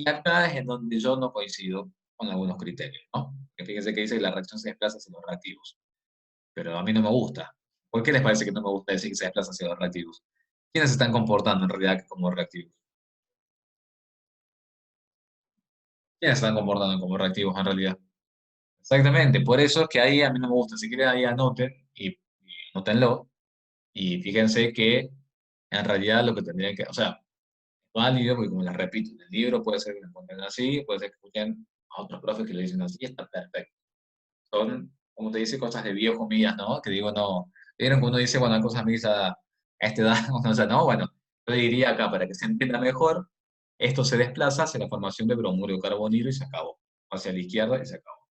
Y acá es en donde yo no coincido con algunos criterios, ¿no? Que fíjense que dice que la reacción se desplaza hacia los reactivos. Pero a mí no me gusta. ¿Por qué les parece que no me gusta decir que se desplaza hacia los reactivos? ¿Quiénes se están comportando en realidad como reactivos? ¿Quiénes se están comportando como reactivos en realidad? Exactamente, por eso es que ahí a mí no me gusta. Si quieren ahí anoten y anótenlo y fíjense que en realidad lo que tendrían que, o sea, es válido, porque como les repito, en el libro puede ser que lo encuentren así, puede ser que escuchen a otros profes que lo dicen así, y está perfecto. Son, como te dice, cosas de viejo mías, ¿no? Que digo, no, vieron que uno dice, bueno, cosas mías a esta edad, o sea, no, bueno, yo diría acá, para que se entienda mejor, esto se desplaza hacia la formación de bromuro de carbonilo y se acabó. Hacia la izquierda y se acabó.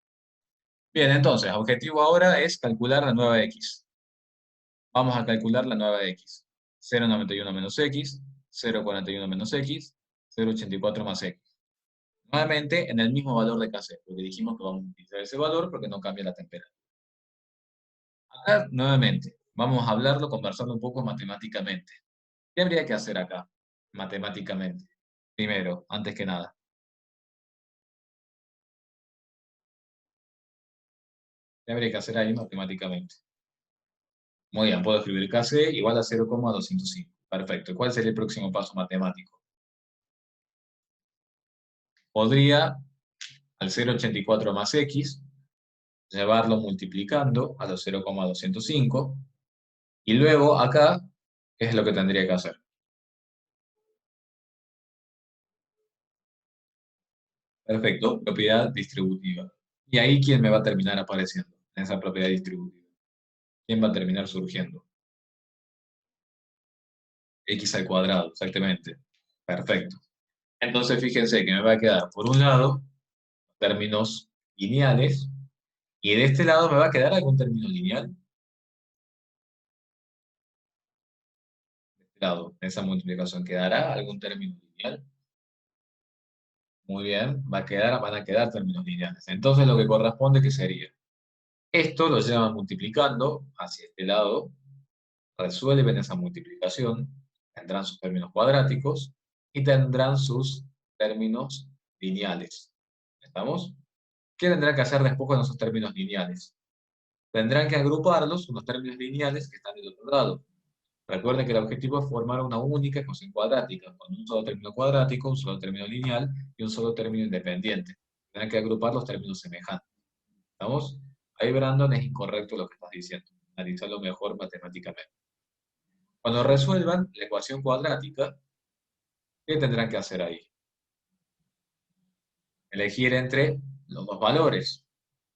Bien, entonces, objetivo ahora es calcular la nueva X. Vamos a calcular la nueva X. 0,91 menos X, 0,41 menos X, 0,84 más X. Nuevamente, en el mismo valor de KC, porque dijimos que vamos a utilizar ese valor porque no cambia la temperatura. Acá, nuevamente, vamos a hablarlo, conversarlo un poco matemáticamente. ¿Qué habría que hacer acá, matemáticamente? Primero, antes que nada. ¿Qué habría que hacer ahí matemáticamente? Muy bien, puedo escribir KC igual a 0,205. Perfecto. ¿Cuál sería el próximo paso matemático? Podría, al 0,84 más X, llevarlo multiplicando a los 0,205. Y luego acá, ¿qué es lo que tendría que hacer? Perfecto, propiedad distributiva. Y ahí, ¿quién me va a terminar apareciendo en esa propiedad distributiva? ¿Quién va a terminar surgiendo? X al cuadrado, exactamente. Perfecto. Entonces, fíjense que me va a quedar, por un lado, términos lineales, y de este lado me va a quedar algún término lineal. De este lado, en esa multiplicación, ¿quedará algún término lineal? Muy bien, van a quedar términos lineales. Entonces, lo que corresponde, ¿qué sería? Esto lo llevan multiplicando hacia este lado, resuelven esa multiplicación, tendrán sus términos cuadráticos y tendrán sus términos lineales. ¿Estamos? ¿Qué tendrán que hacer después con esos términos lineales? Tendrán que agruparlos, unos términos lineales que están del otro lado. Recuerden que el objetivo es formar una única ecuación cuadrática, con un solo término cuadrático, un solo término lineal y un solo término independiente. Tendrán que agrupar los términos semejantes. ¿Estamos? Ahí, Brandon, es incorrecto lo que estás diciendo. Analizarlo mejor matemáticamente. Cuando resuelvan la ecuación cuadrática, ¿qué tendrán que hacer ahí? Elegir entre los dos valores.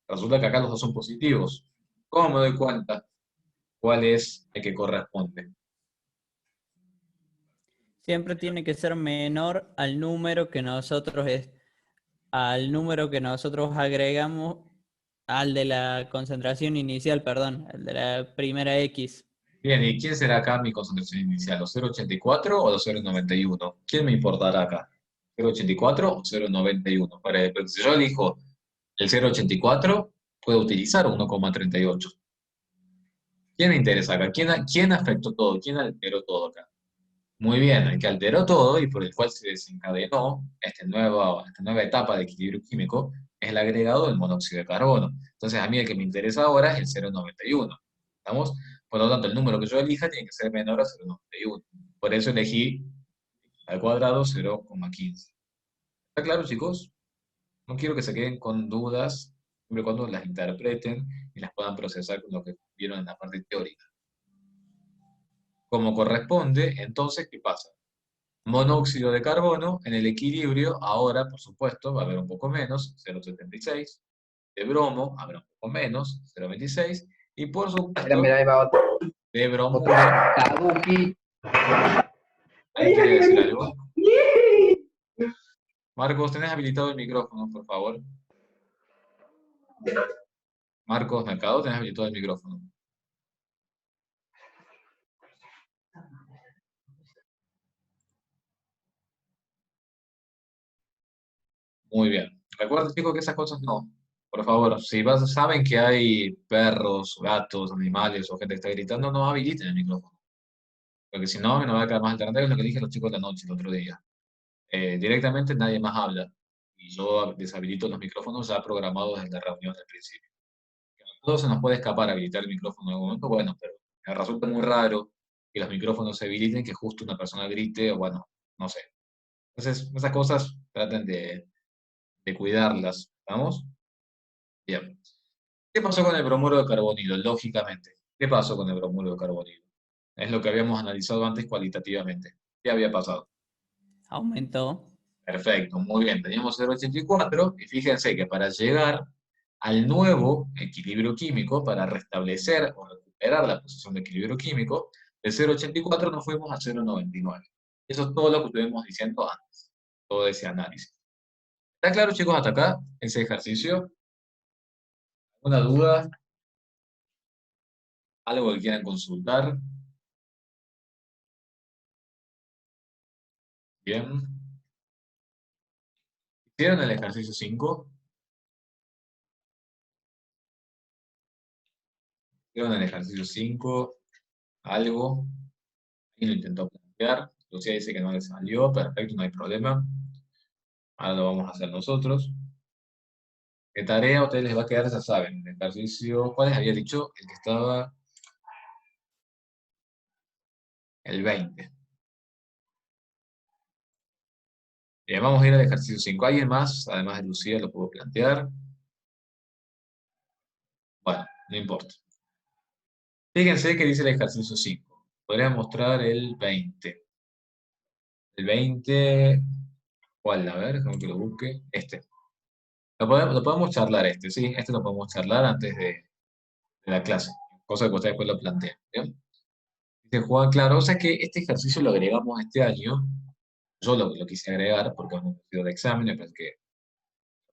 Resulta que acá los dos son positivos. ¿Cómo me doy cuenta cuál es el que corresponde? Siempre tiene que ser menor al número que nosotros agregamos al de la concentración inicial, perdón, al de la primera X. Bien, ¿y quién será acá mi concentración inicial? ¿Los 0,84 o los 0,91? ¿Quién me importará acá? ¿0,84 o 0,91? Pero si yo elijo el 0,84, puedo utilizar 1,38. ¿Quién me interesa acá? ¿Quién afectó todo? ¿Quién alteró todo acá? Muy bien, el que alteró todo y por el cual se desencadenó esta nueva etapa de equilibrio químico es el agregado del monóxido de carbono. Entonces, a mí el que me interesa ahora es el 0,91. ¿Estamos? Por lo tanto, el número que yo elija tiene que ser menor a 0,91. Por eso elegí al cuadrado 0,15. ¿Está claro, chicos? No quiero que se queden con dudas, siempre y cuando las interpreten y las puedan procesar con lo que vieron en la parte teórica. Como corresponde, entonces, ¿qué pasa? Monóxido de carbono en el equilibrio, ahora, por supuesto, va a haber un poco menos, 0,76. De bromo, habrá un poco menos, 0,26. Y por supuesto, Mira, ahí va otro. de bromuro, Tabuki. ¿alguien quiere decir algo? Marcos, tenés habilitado el micrófono, por favor. Marcos Mercado, tenés habilitado el micrófono. Muy bien. Recuerden, chicos, que esas cosas no. Por favor, si saben que hay perros, gatos, animales o gente que está gritando, no habiliten el micrófono. Porque si no, me no va a quedar más alternativa, es lo que dije a los chicos la noche, el otro día. Directamente nadie más habla. Y yo deshabilito los micrófonos ya programados desde la reunión al principio. A todos se nos puede escapar habilitar el micrófono en algún momento, bueno, pero me resulta muy raro que los micrófonos se habiliten, que justo una persona grite, o bueno, no sé. Entonces, esas cosas traten de cuidarlas, ¿vamos? Bien. ¿Qué pasó con el bromuro de carbonilo? Lógicamente. ¿Qué pasó con el bromuro de carbonilo? Es lo que habíamos analizado antes cualitativamente. ¿Qué había pasado? Aumentó. Perfecto, muy bien. Teníamos 0,84 y fíjense que para llegar al nuevo equilibrio químico, para restablecer o recuperar la posición de equilibrio químico, de 0,84 nos fuimos a 0,99. Eso es todo lo que estuvimos diciendo antes, todo ese análisis. ¿Está claro, chicos, hasta acá ese ejercicio? ¿Alguna duda? ¿Algo que quieran consultar? Bien. ¿Hicieron el ejercicio 5? ¿Hicieron el ejercicio 5? ¿Algo? Y lo intentó plantear. Lucía dice que no le salió. Perfecto, no hay problema. Ahora lo vamos a hacer nosotros. De tarea a ustedes les va a quedar, ya saben, el ejercicio, ¿cuáles había dicho? El que estaba el 20. Bien, vamos a ir al ejercicio 5. ¿Alguien más, además de Lucía, lo puedo plantear? Bueno, no importa. Fíjense que dice el ejercicio 5. Podría mostrar el 20. El 20, ¿cuál? A ver, déjame que lo busque. Este. Lo podemos charlar este, ¿sí? Este lo podemos charlar antes de la clase. Cosa que ustedes después lo planteen. ¿Bien? Dice Juan, claro, o sea que este ejercicio lo agregamos este año. Yo lo quise agregar porque es un ejercicio de examen, me parece que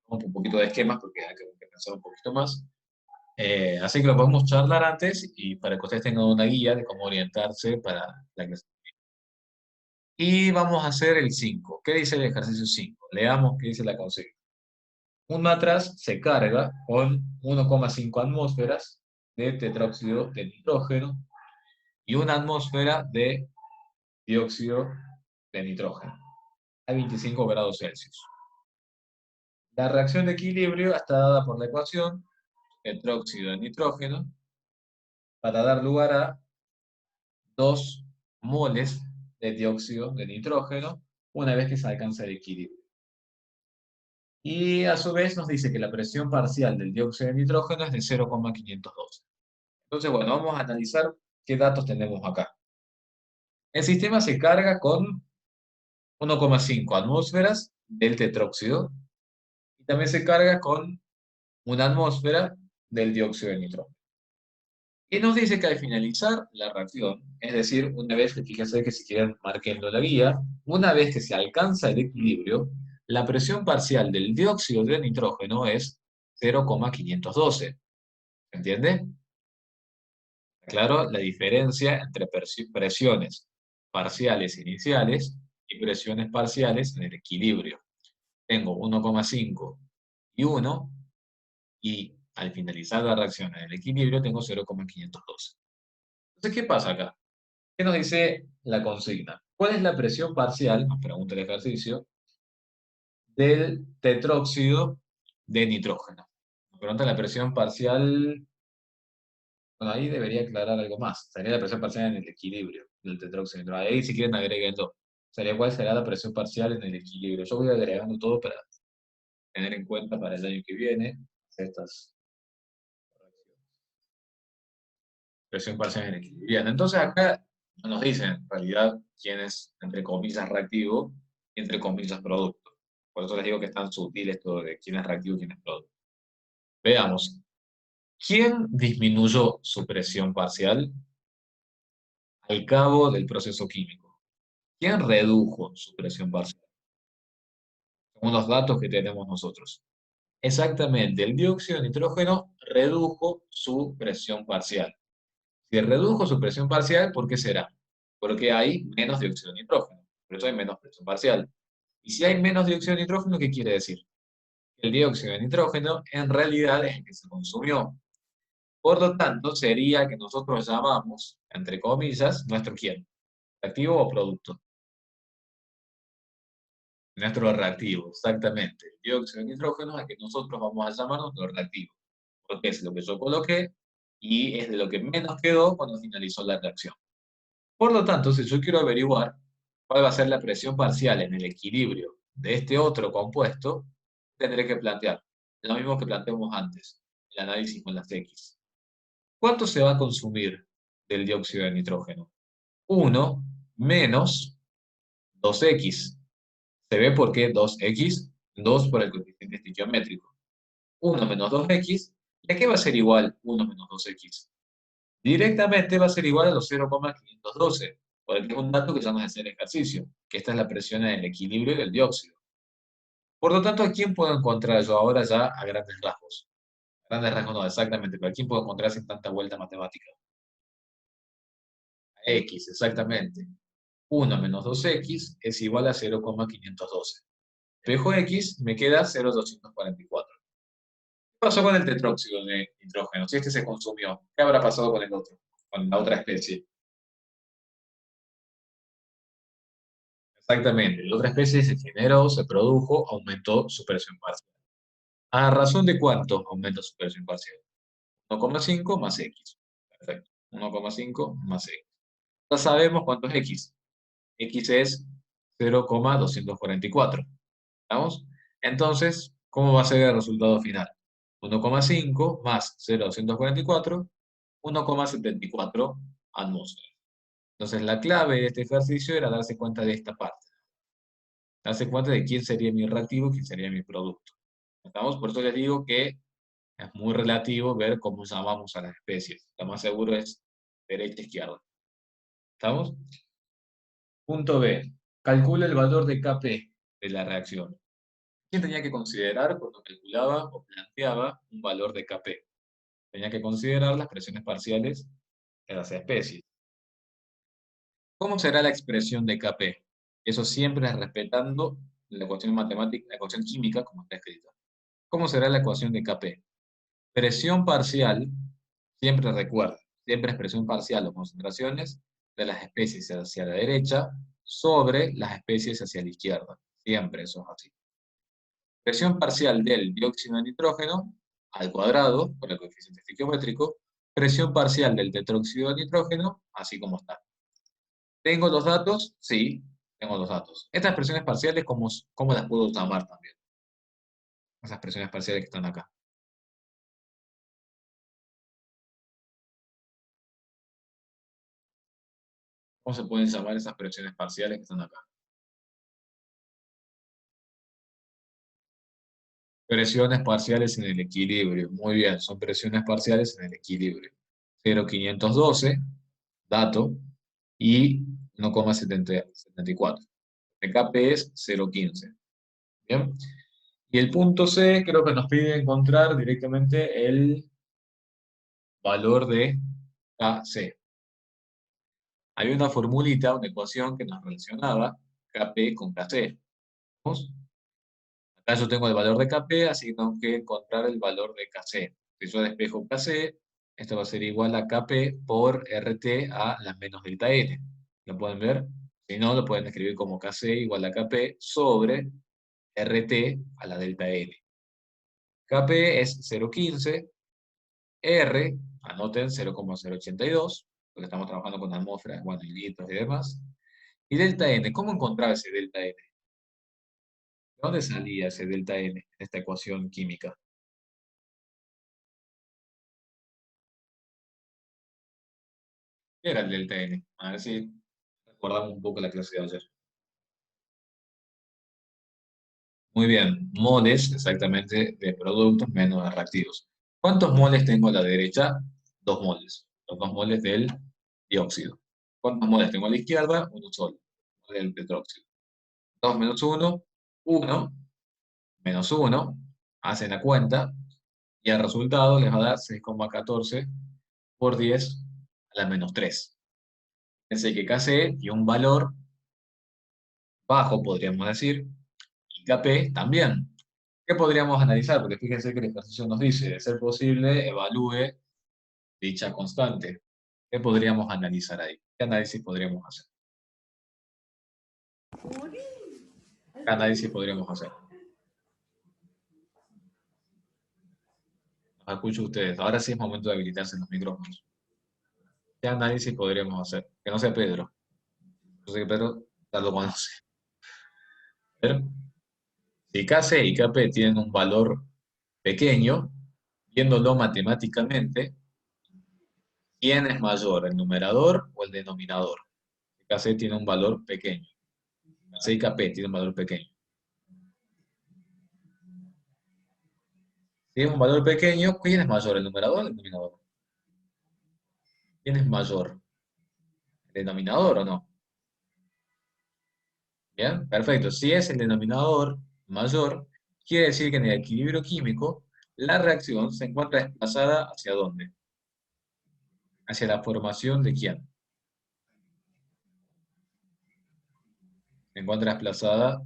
un poquito de esquemas porque hay que pensar un poquito más. Así que lo podemos charlar antes y para que ustedes tengan una guía de cómo orientarse para la clase. Y vamos a hacer el 5. ¿Qué dice el ejercicio 5? Leamos qué dice la consigna. Un matraz se carga con 1,5 atmósferas de tetróxido de nitrógeno y una atmósfera de dióxido de nitrógeno a 25 grados Celsius. La reacción de equilibrio está dada por la ecuación tetróxido de nitrógeno para dar lugar a 2 moles de dióxido de nitrógeno una vez que se alcanza el equilibrio. Y a su vez nos dice que la presión parcial del dióxido de nitrógeno es de 0,512. Entonces, bueno, vamos a analizar qué datos tenemos acá. El sistema se carga con 1,5 atmósferas del tetróxido y también se carga con una atmósfera del dióxido de nitrógeno. Y nos dice que al finalizar la reacción, es decir, una vez que, fíjense que si quieren marquendo la guía, una vez que se alcanza el equilibrio, la presión parcial del dióxido de nitrógeno es 0,512. ¿Entiende? Claro, la diferencia entre presiones parciales iniciales y presiones parciales en el equilibrio. Tengo 1,5 y 1, y al finalizar la reacción en el equilibrio tengo 0,512. Entonces, ¿qué pasa acá? ¿Qué nos dice la consigna? ¿Cuál es la presión parcial, nos pregunta el ejercicio, del tetróxido de nitrógeno? Nos pregunta la presión parcial. Bueno, ahí debería aclarar algo más. Sería la presión parcial en el equilibrio del tetróxido de nitrógeno. Ahí, si quieren, agréguenlo. Sería cuál será la presión parcial en el equilibrio. Yo voy agregando todo para tener en cuenta para el año que viene estas correcciones. Presión parcial en el equilibrio. Bien, entonces acá no nos dicen en realidad quién es, entre comillas, reactivo y entre comillas, producto. Por eso les digo que es tan sutil esto de quién es reactivo y quién es producto. Veamos. ¿Quién disminuyó su presión parcial al cabo del proceso químico? ¿Quién redujo su presión parcial? Según los datos que tenemos nosotros. Exactamente, el dióxido de nitrógeno redujo su presión parcial. Si redujo su presión parcial, ¿por qué será? Porque hay menos dióxido de nitrógeno. Por eso hay menos presión parcial. Y si hay menos dióxido de nitrógeno, ¿qué quiere decir? El dióxido de nitrógeno en realidad es el que se consumió. Por lo tanto, sería que nosotros llamamos, entre comillas, nuestro quién, reactivo o producto. Nuestro reactivo, exactamente. El dióxido de nitrógeno es el que nosotros vamos a llamar nuestro reactivo, porque es lo que yo coloqué y es de lo que menos quedó cuando finalizó la reacción. Por lo tanto, si yo quiero averiguar cuál va a ser la presión parcial en el equilibrio de este otro compuesto, tendré que plantear lo mismo que planteamos antes, el análisis con las X. ¿Cuánto se va a consumir del dióxido de nitrógeno? 1 menos 2X. ¿Se ve por qué 2X? 2 por el coeficiente estequiométrico. 1 menos 2X. ¿Y a qué va a ser igual 1 menos 2X? Directamente va a ser igual a los 0,512, porque es un dato que ya nos hace el ejercicio, que esta es la presión en el equilibrio del dióxido. Por lo tanto, ¿a quién puedo encontrar yo ahora ya a grandes rasgos? A grandes rasgos no, exactamente, pero ¿a quién puedo encontrar sin tanta vuelta matemática? A X, exactamente. 1 menos 2X es igual a 0,512. Espejo X me queda 0,244. ¿Qué pasó con el tetróxido de nitrógeno? Si este se consumió, ¿qué habrá pasado con el otro? Con la otra especie. Exactamente, la otra especie se generó, se produjo, aumentó su presión parcial. ¿A razón de cuánto aumenta su presión parcial? 1,5 más X. Perfecto. 1,5 más X. Ya sabemos cuánto es X. X es 0,244. ¿Estamos? Entonces, ¿cómo va a ser el resultado final? 1,5 más 0,244, 1,74 atmósferas. Entonces, la clave de este ejercicio era darse cuenta de esta parte. Darse cuenta de quién sería mi reactivo y quién sería mi producto. ¿Estamos? Por eso les digo que es muy relativo ver cómo llamamos a las especies. Lo más seguro es derecha-izquierda. ¿Estamos? Punto B. Calcula el valor de Kp de la reacción. ¿Quién tenía que considerar cuando calculaba o planteaba un valor de Kp? Tenía que considerar las presiones parciales de las especies. ¿Cómo será la expresión de Kp? Eso siempre es respetando la ecuación matemática, la ecuación química, como está escrita. ¿Cómo será la ecuación de Kp? Presión parcial, siempre recuerda, siempre es presión parcial o concentraciones de las especies hacia la derecha sobre las especies hacia la izquierda. Siempre eso es así. Presión parcial del dióxido de nitrógeno al cuadrado, por el coeficiente estequiométrico, presión parcial del tetróxido de nitrógeno, así como está. ¿Tengo los datos? Sí, tengo los datos. Estas presiones parciales, ¿cómo las puedo llamar también? Esas presiones parciales que están acá. ¿Cómo se pueden llamar esas presiones parciales que están acá? Presiones parciales en el equilibrio. Muy bien, son presiones parciales en el equilibrio. 0,512, dato, y 1,74. El Kp es 0,15. Bien. Y el punto C creo que nos pide encontrar directamente el valor de Kc. Hay una formulita, una ecuación que nos relacionaba Kp con Kc. ¿Vamos? Acá yo tengo el valor de Kp, así que tengo que encontrar el valor de Kc. Si yo despejo Kc, esto va a ser igual a Kp por RT a la menos delta N. ¿Lo pueden ver? Si no, lo pueden escribir como Kc igual a Kp sobre RT a la delta N. Kp es 0,15, R, anoten 0,082, porque estamos trabajando con atmósferas, bueno, y litros y demás. Y delta N, ¿cómo encontrar ese delta N? ¿De dónde salía ese delta N en esta ecuación química? ¿Qué era el delta N? A ver si recordamos un poco la clase de ayer. Muy bien, moles exactamente de productos menos de reactivos. ¿Cuántos moles tengo a la derecha? 2 moles. Los 2 moles del dióxido. ¿Cuántos moles tengo a la izquierda? Uno solo. Del tetróxido. 2 menos 1, 1, menos 1, hacen la cuenta, y el resultado les va a dar 6,14 por 10 a la menos 3. Pensé que Kc tiene un valor bajo, podríamos decir, y Kp también. ¿Qué podríamos analizar? Porque fíjense que el ejercicio nos dice, de ser posible, evalúe dicha constante. ¿Qué podríamos analizar ahí? ¿Qué análisis podríamos hacer? ¿Qué análisis podríamos hacer? Los escucho ustedes. Ahora sí es momento de habilitarse los micrófonos. ¿Qué análisis podríamos hacer? Que no sea Pedro. Yo sé que Pedro ya lo conoce. Pero, si Kc y Kp tienen un valor pequeño, viéndolo matemáticamente, ¿quién es mayor, el numerador o el denominador? Kc tiene un valor pequeño. Kc y Kp tienen un valor pequeño. Si es un valor pequeño, ¿quién es mayor, el numerador o el denominador? ¿Quién es mayor? ¿El denominador o no? ¿Bien? Perfecto. Si es el denominador mayor, quiere decir que en el equilibrio químico, la reacción se encuentra desplazada ¿hacia dónde? ¿Hacia la formación de quién? Se encuentra desplazada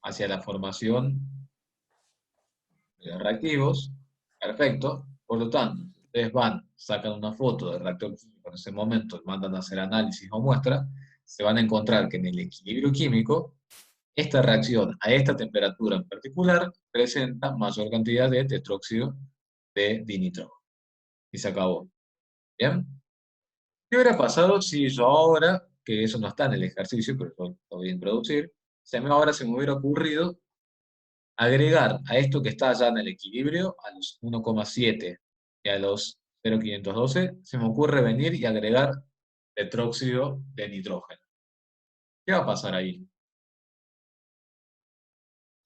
hacia la formación de los reactivos. Perfecto. Por lo tanto, si ustedes van, sacan una foto del reactor químico en ese momento, mandan a hacer análisis o muestra, se van a encontrar que en el equilibrio químico, Esta reacción a esta temperatura en particular presenta mayor cantidad de tetróxido de dinitrógeno. Y se acabó. ¿Bien? ¿Qué hubiera pasado si yo ahora, que eso no está en el ejercicio, pero yo lo voy a introducir, ahora se me hubiera ocurrido agregar a esto que está ya en el equilibrio, a los 1,7 y a los 0,512, se me ocurre venir y agregar tetróxido de nitrógeno? ¿Qué va a pasar ahí?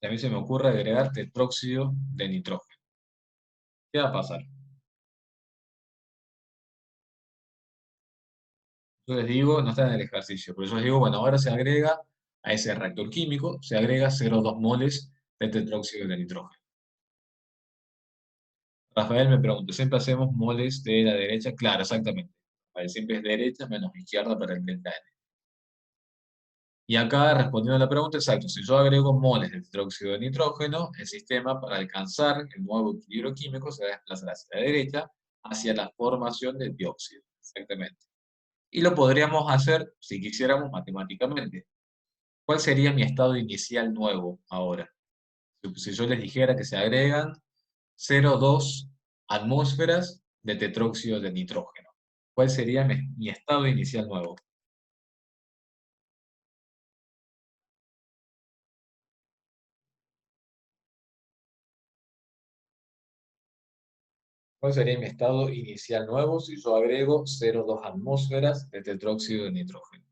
A mí se me ocurre agregar tetróxido de nitrógeno. ¿Qué va a pasar? Yo les digo, no está en el ejercicio, pero yo les digo, bueno, ahora se agrega a ese reactor químico, se agrega 0,2 moles de tetróxido de nitrógeno. Rafael me pregunta, ¿siempre hacemos moles de la derecha? Claro, exactamente. Vale, siempre es derecha menos izquierda para el delta N. Y acá, respondiendo a la pregunta, exacto, si yo agrego moles de tetróxido de nitrógeno, el sistema para alcanzar el nuevo equilibrio químico se va a desplazar hacia la derecha, hacia la formación del dióxido. Exactamente. Y lo podríamos hacer, si quisiéramos, matemáticamente. ¿Cuál sería mi estado inicial nuevo ahora? Si yo les dijera que se agregan 0,2 atmósferas de tetróxido de nitrógeno. ¿Cuál sería mi estado inicial nuevo? ¿Cuál sería mi estado inicial nuevo si yo agrego 0,2 atmósferas de tetróxido de nitrógeno?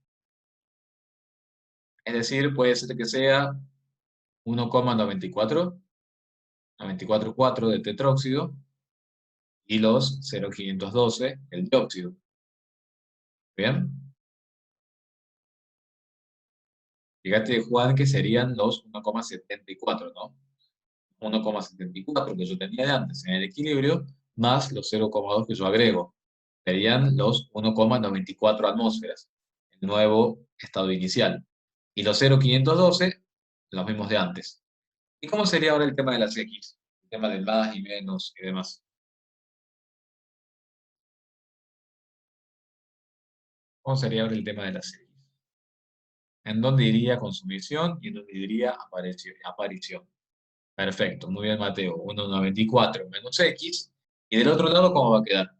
Es decir, puede ser que sea 1,94, 94,4 de tetróxido y los 0,512 el dióxido. ¿Bien? Fíjate, Juan, que serían los 1,74, ¿no? 1,74 que yo tenía de antes en el equilibrio, más los 0,2 que yo agrego. Serían los 1,94 atmósferas, el nuevo estado inicial. Y los 0,512, los mismos de antes. ¿Y cómo sería ahora el tema de las X? El tema del más y menos y demás. ¿Cómo sería ahora el tema de las X? ¿En dónde iría consumición y en dónde iría aparición? Perfecto, muy bien, Mateo. 1,94 menos X. Y del otro lado, ¿cómo va a quedar?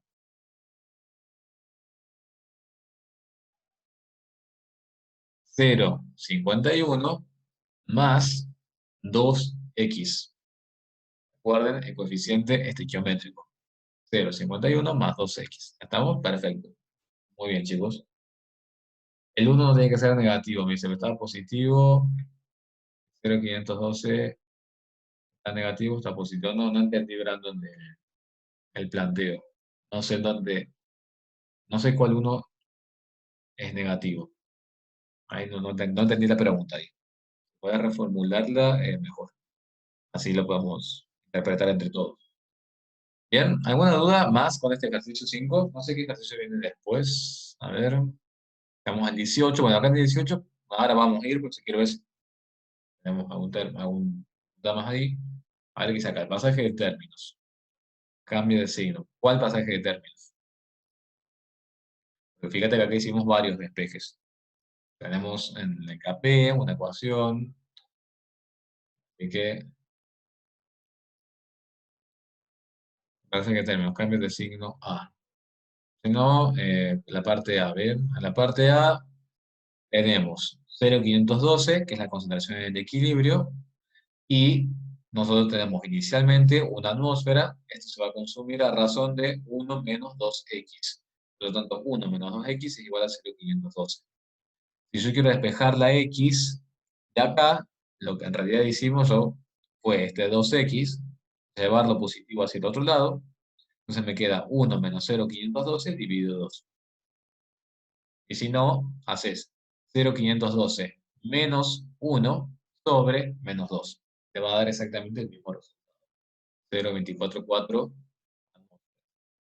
0,51 más 2x. Recuerden el coeficiente estequiométrico. 0,51 más 2x. ¿Estamos? Perfecto. Muy bien, chicos. El 1 no tiene que ser negativo. Me dice, está positivo. 0,512 está negativo, está positivo. No, no entendí, Brandon, el planteo. No sé dónde, no sé cuál uno es negativo. Ahí no entendí la pregunta ahí. Voy a reformularla mejor. Así lo podemos interpretar entre todos. Bien, ¿alguna duda más con este ejercicio 5? No sé qué ejercicio viene después. A ver, estamos al 18. Bueno, acá en el 18, ahora vamos a ir, porque si quiero ver si tenemos algún duda más ahí. A ver qué saca. El pasaje de términos. Cambio de signo. ¿Cuál pasaje de términos? Porque fíjate que aquí hicimos varios despejes. Tenemos en el KP una ecuación. Y que pasaje de términos. Cambio de signo A. Si no, la parte A. ¿Ven? En la parte A tenemos 0,512, que es la concentración en el equilibrio, y nosotros tenemos inicialmente una atmósfera. Esto se va a consumir a razón de 1 menos 2x. Por lo tanto, 1 menos 2x es igual a 0,512. Si yo quiero despejar la x de acá, lo que en realidad hicimos fue este 2x, llevarlo positivo hacia el otro lado. Entonces me queda 1 menos 0,512 dividido 2. Y si no, haces 0,512 menos 1 sobre menos 2. Te va a dar exactamente el mismo resultado. 0,244,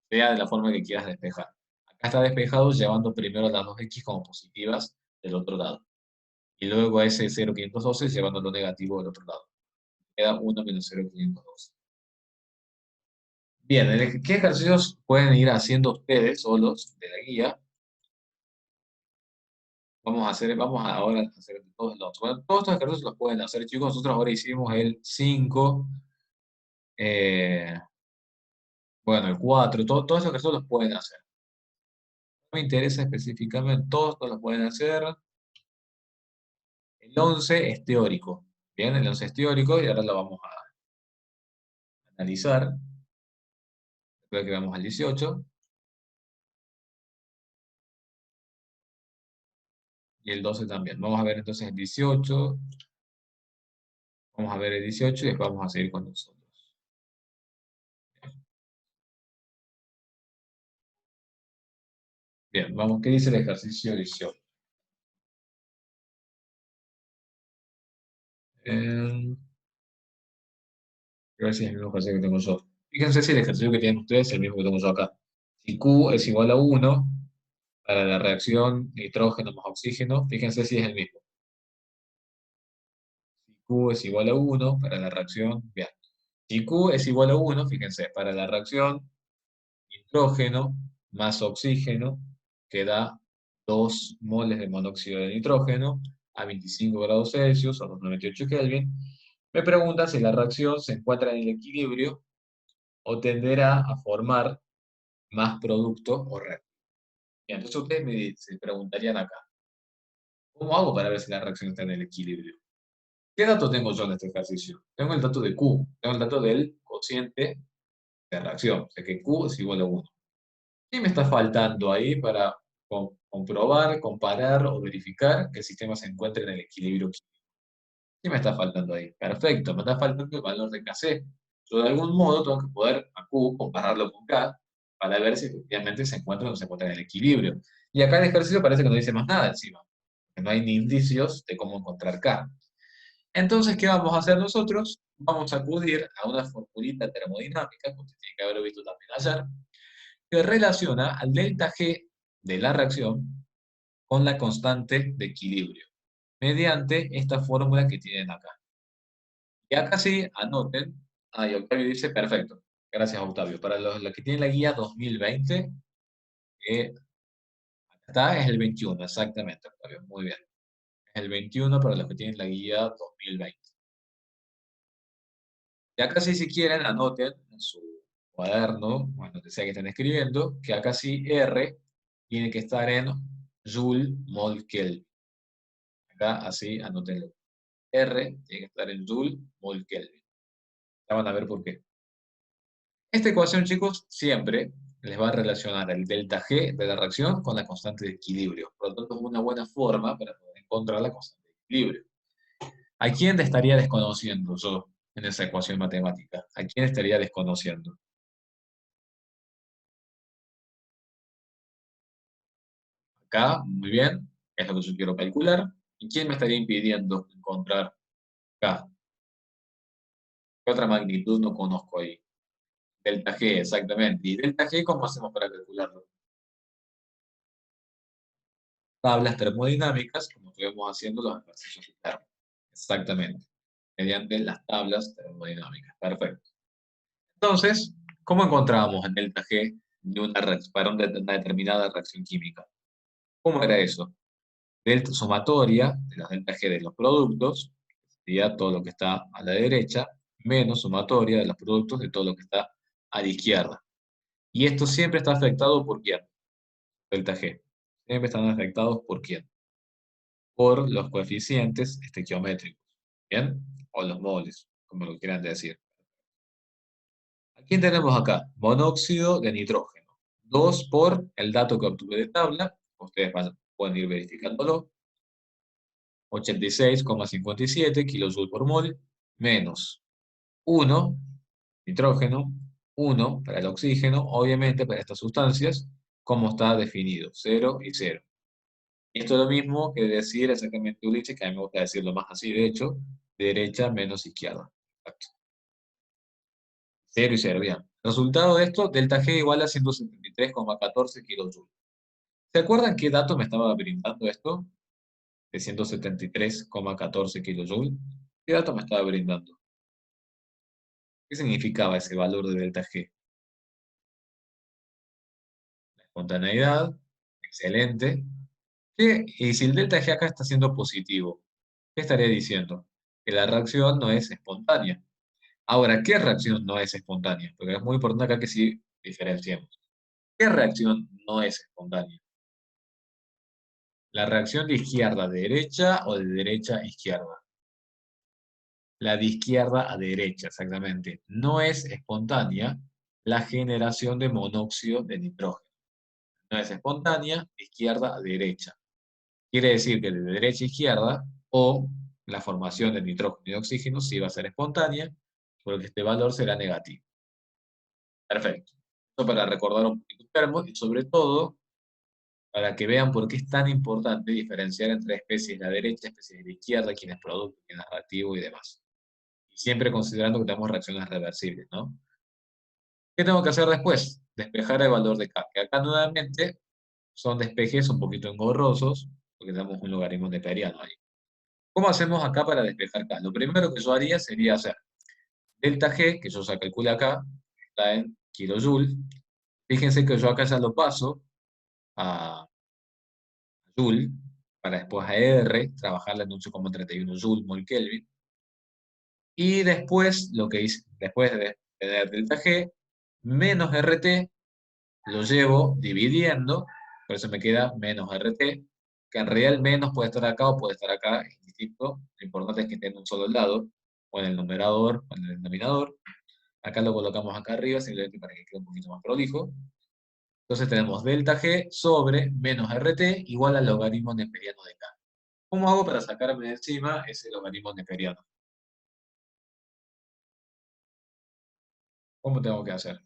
sea de la forma que quieras despejar. Acá está despejado llevando primero las dos x como positivas del otro lado. Y luego a ese 0,512 llevando lo negativo del otro lado. Queda 1 menos 0,512. Bien, ¿qué ejercicios pueden ir haciendo ustedes solos de la guía Vamos ahora a hacer todos los. Bueno, todos estos ejercicios los pueden hacer, chicos. Nosotros ahora hicimos el 5, bueno, el 4, todos esos ejercicios los pueden hacer. No me interesa específicamente, todos los pueden hacer. El 11 es teórico. Bien, el 11 es teórico y ahora lo vamos a analizar. Después que vamos al 18. Y el 12 también. Vamos a ver entonces el 18. Vamos a ver el 18 y después vamos a seguir con nosotros. Bien, vamos, ¿qué dice el ejercicio 18? Quiero ver si es el mismo ejercicio que tengo yo. Fíjense si el ejercicio que tienen ustedes es el mismo que tengo yo acá. Si Q es igual a 1 para la reacción nitrógeno más oxígeno, fíjense si es el mismo. Si Q es igual a 1 para la reacción, bien. Si Q es igual a 1, fíjense, para la reacción nitrógeno más oxígeno, que da 2 moles de monóxido de nitrógeno a 25 grados Celsius, a 298 Kelvin, me pregunta si la reacción se encuentra en el equilibrio o tenderá a formar más producto o red. Y entonces ustedes se preguntarían acá, ¿cómo hago para ver si la reacción está en el equilibrio? ¿Qué dato tengo yo en este ejercicio? Tengo el dato de Q, tengo el dato del cociente de reacción, o sea que Q es igual a 1. ¿Qué me está faltando ahí para comprobar, comparar o verificar que el sistema se encuentre en el equilibrio químico? ¿Qué me está faltando ahí? Perfecto, me está faltando el valor de Kc. Yo de algún modo tengo que poder a Q compararlo con K para ver si efectivamente se encuentra o no se encuentra en el equilibrio. Y acá el ejercicio parece que no dice más nada encima, que no hay ni indicios de cómo encontrar K. Entonces, ¿qué vamos a hacer nosotros? Vamos a acudir a una formulita termodinámica, que usted tiene que haber visto también ayer, que relaciona al delta G de la reacción con la constante de equilibrio, mediante esta fórmula que tienen acá. Y acá sí, anoten. Y Octavio dice, perfecto. Gracias, Octavio. Para los que tienen la guía 2020, acá está, es el 21, exactamente, Octavio. Muy bien. Es el 21 para los que tienen la guía 2020. Y acá sí, si quieren, anoten en su cuaderno, bueno, donde sea que estén escribiendo, que acá sí R tiene que estar en Joule Mol Kelvin. Acá así, anótenlo. R tiene que estar en Joule Mol Kelvin. Ya van a ver por qué. Esta ecuación, chicos, siempre les va a relacionar el delta G de la reacción con la constante de equilibrio. Por lo tanto, es una buena forma para poder encontrar la constante de equilibrio. ¿A quién te estaría desconociendo yo en esa ecuación matemática? ¿A quién estaría desconociendo? Acá, muy bien, es lo que yo quiero calcular. ¿Y quién me estaría impidiendo encontrar K? ¿Qué otra magnitud no conozco ahí? Delta G, exactamente. ¿Y delta G cómo hacemos para calcularlo? Tablas termodinámicas, como estuvimos haciendo los ejercicios internos. Exactamente. Mediante las tablas termodinámicas. Perfecto. Entonces, ¿cómo encontrábamos el delta G de para una determinada reacción química? ¿Cómo era eso? Delta sumatoria de la delta G de los productos, sería todo lo que está a la derecha, menos sumatoria de los productos de todo lo que está a la izquierda. Y esto siempre está afectado por quién? Delta G. Siempre están afectados por quién? Por los coeficientes estequiométricos, ¿bien? O los moles, como lo quieran decir. ¿A quién tenemos acá? Monóxido de nitrógeno. 2 por el dato que obtuve de tabla, ustedes pueden ir verificándolo, 86,57 kilojoules por mol, menos 1, nitrógeno, 1 para el oxígeno, obviamente para estas sustancias, como está definido, 0 y 0. Y esto es lo mismo que decir exactamente Ulises, que a mí me gusta decirlo más así, de hecho, derecha menos izquierda. Exacto. 0 y 0, bien. Resultado de esto, delta G igual a 173,14 kilojoules. ¿Se acuerdan qué dato me estaba brindando esto? De 173,14 kilojoules. ¿Qué dato me estaba brindando? ¿Qué significaba ese valor de delta G? La espontaneidad, excelente. Y si el delta G acá está siendo positivo, ¿qué estaría diciendo? Que la reacción no es espontánea. Ahora, ¿qué reacción no es espontánea? Porque es muy importante acá que sí diferenciemos. ¿Qué reacción no es espontánea? ¿La reacción de izquierda a derecha o de derecha a izquierda? La de izquierda a derecha, exactamente. No es espontánea la generación de monóxido de nitrógeno. No es espontánea de izquierda a derecha. Quiere decir que de derecha a izquierda o la formación de nitrógeno y de oxígeno sí va a ser espontánea, porque este valor será negativo. Perfecto. Esto para recordar un poquito termos y sobre todo para que vean por qué es tan importante diferenciar entre especies de la derecha, especies de la izquierda, quién es producto, quién es reactivo y demás. Y siempre considerando que tenemos reacciones reversibles, ¿no? ¿Qué tengo que hacer después? Despejar el valor de K, que acá nuevamente son despejes un poquito engorrosos, porque tenemos un logaritmo neperiano ahí. ¿Cómo hacemos acá para despejar K? Lo primero que yo haría sería hacer delta G, que yo ya calculé acá, está en kilojoule. Fíjense que yo acá ya lo paso a Joule, para después a R, trabajarla en 8,31 Joule mol Kelvin. Y después, lo que hice, después de tener delta G, menos RT, lo llevo dividiendo, por eso me queda menos RT, que en realidad el menos puede estar acá o puede estar acá, es distinto. Lo importante es que esté en un solo lado, o en el numerador, o en el denominador. Acá lo colocamos acá arriba, simplemente para que quede un poquito más prolijo. Entonces tenemos delta G sobre menos RT igual al logaritmo neperiano de K. ¿Cómo hago para sacarme de encima ese logaritmo neperiano? ¿Cómo tengo que hacer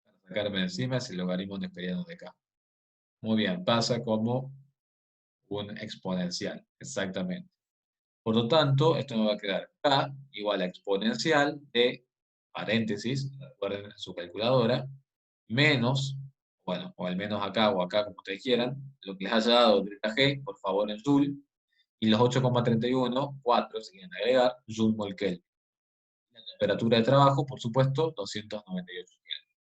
para sacarme de encima ese logaritmo neperiano de K? Muy bien, pasa como un exponencial, exactamente. Por lo tanto, esto me va a quedar K igual a exponencial de, paréntesis, recuerden en su calculadora, menos, bueno, o al menos acá o acá, como ustedes quieran, lo que les haya dado delta G, por favor, en Joule, y los 8,31, 4, se quieren agregar, Joule mol Kelvin. La temperatura de trabajo, por supuesto, 298 Kelvin.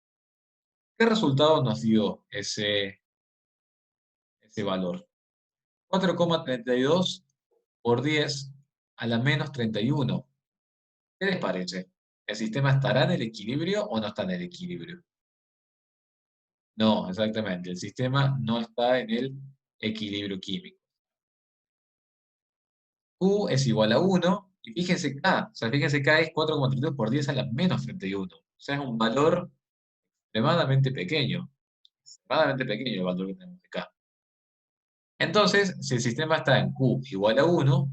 ¿Qué resultado nos dio ese valor? 4,32 por 10 a la menos 31. ¿Qué les parece? ¿El sistema estará en el equilibrio o no está en el equilibrio? No, exactamente. El sistema no está en el equilibrio químico. Q es igual a 1, y fíjense K, o sea, fíjense K es 4,32 por 10 a la menos 31. O sea, es un valor extremadamente pequeño. Extremadamente pequeño el valor que tenemos de K. Entonces, si el sistema está en Q igual a 1,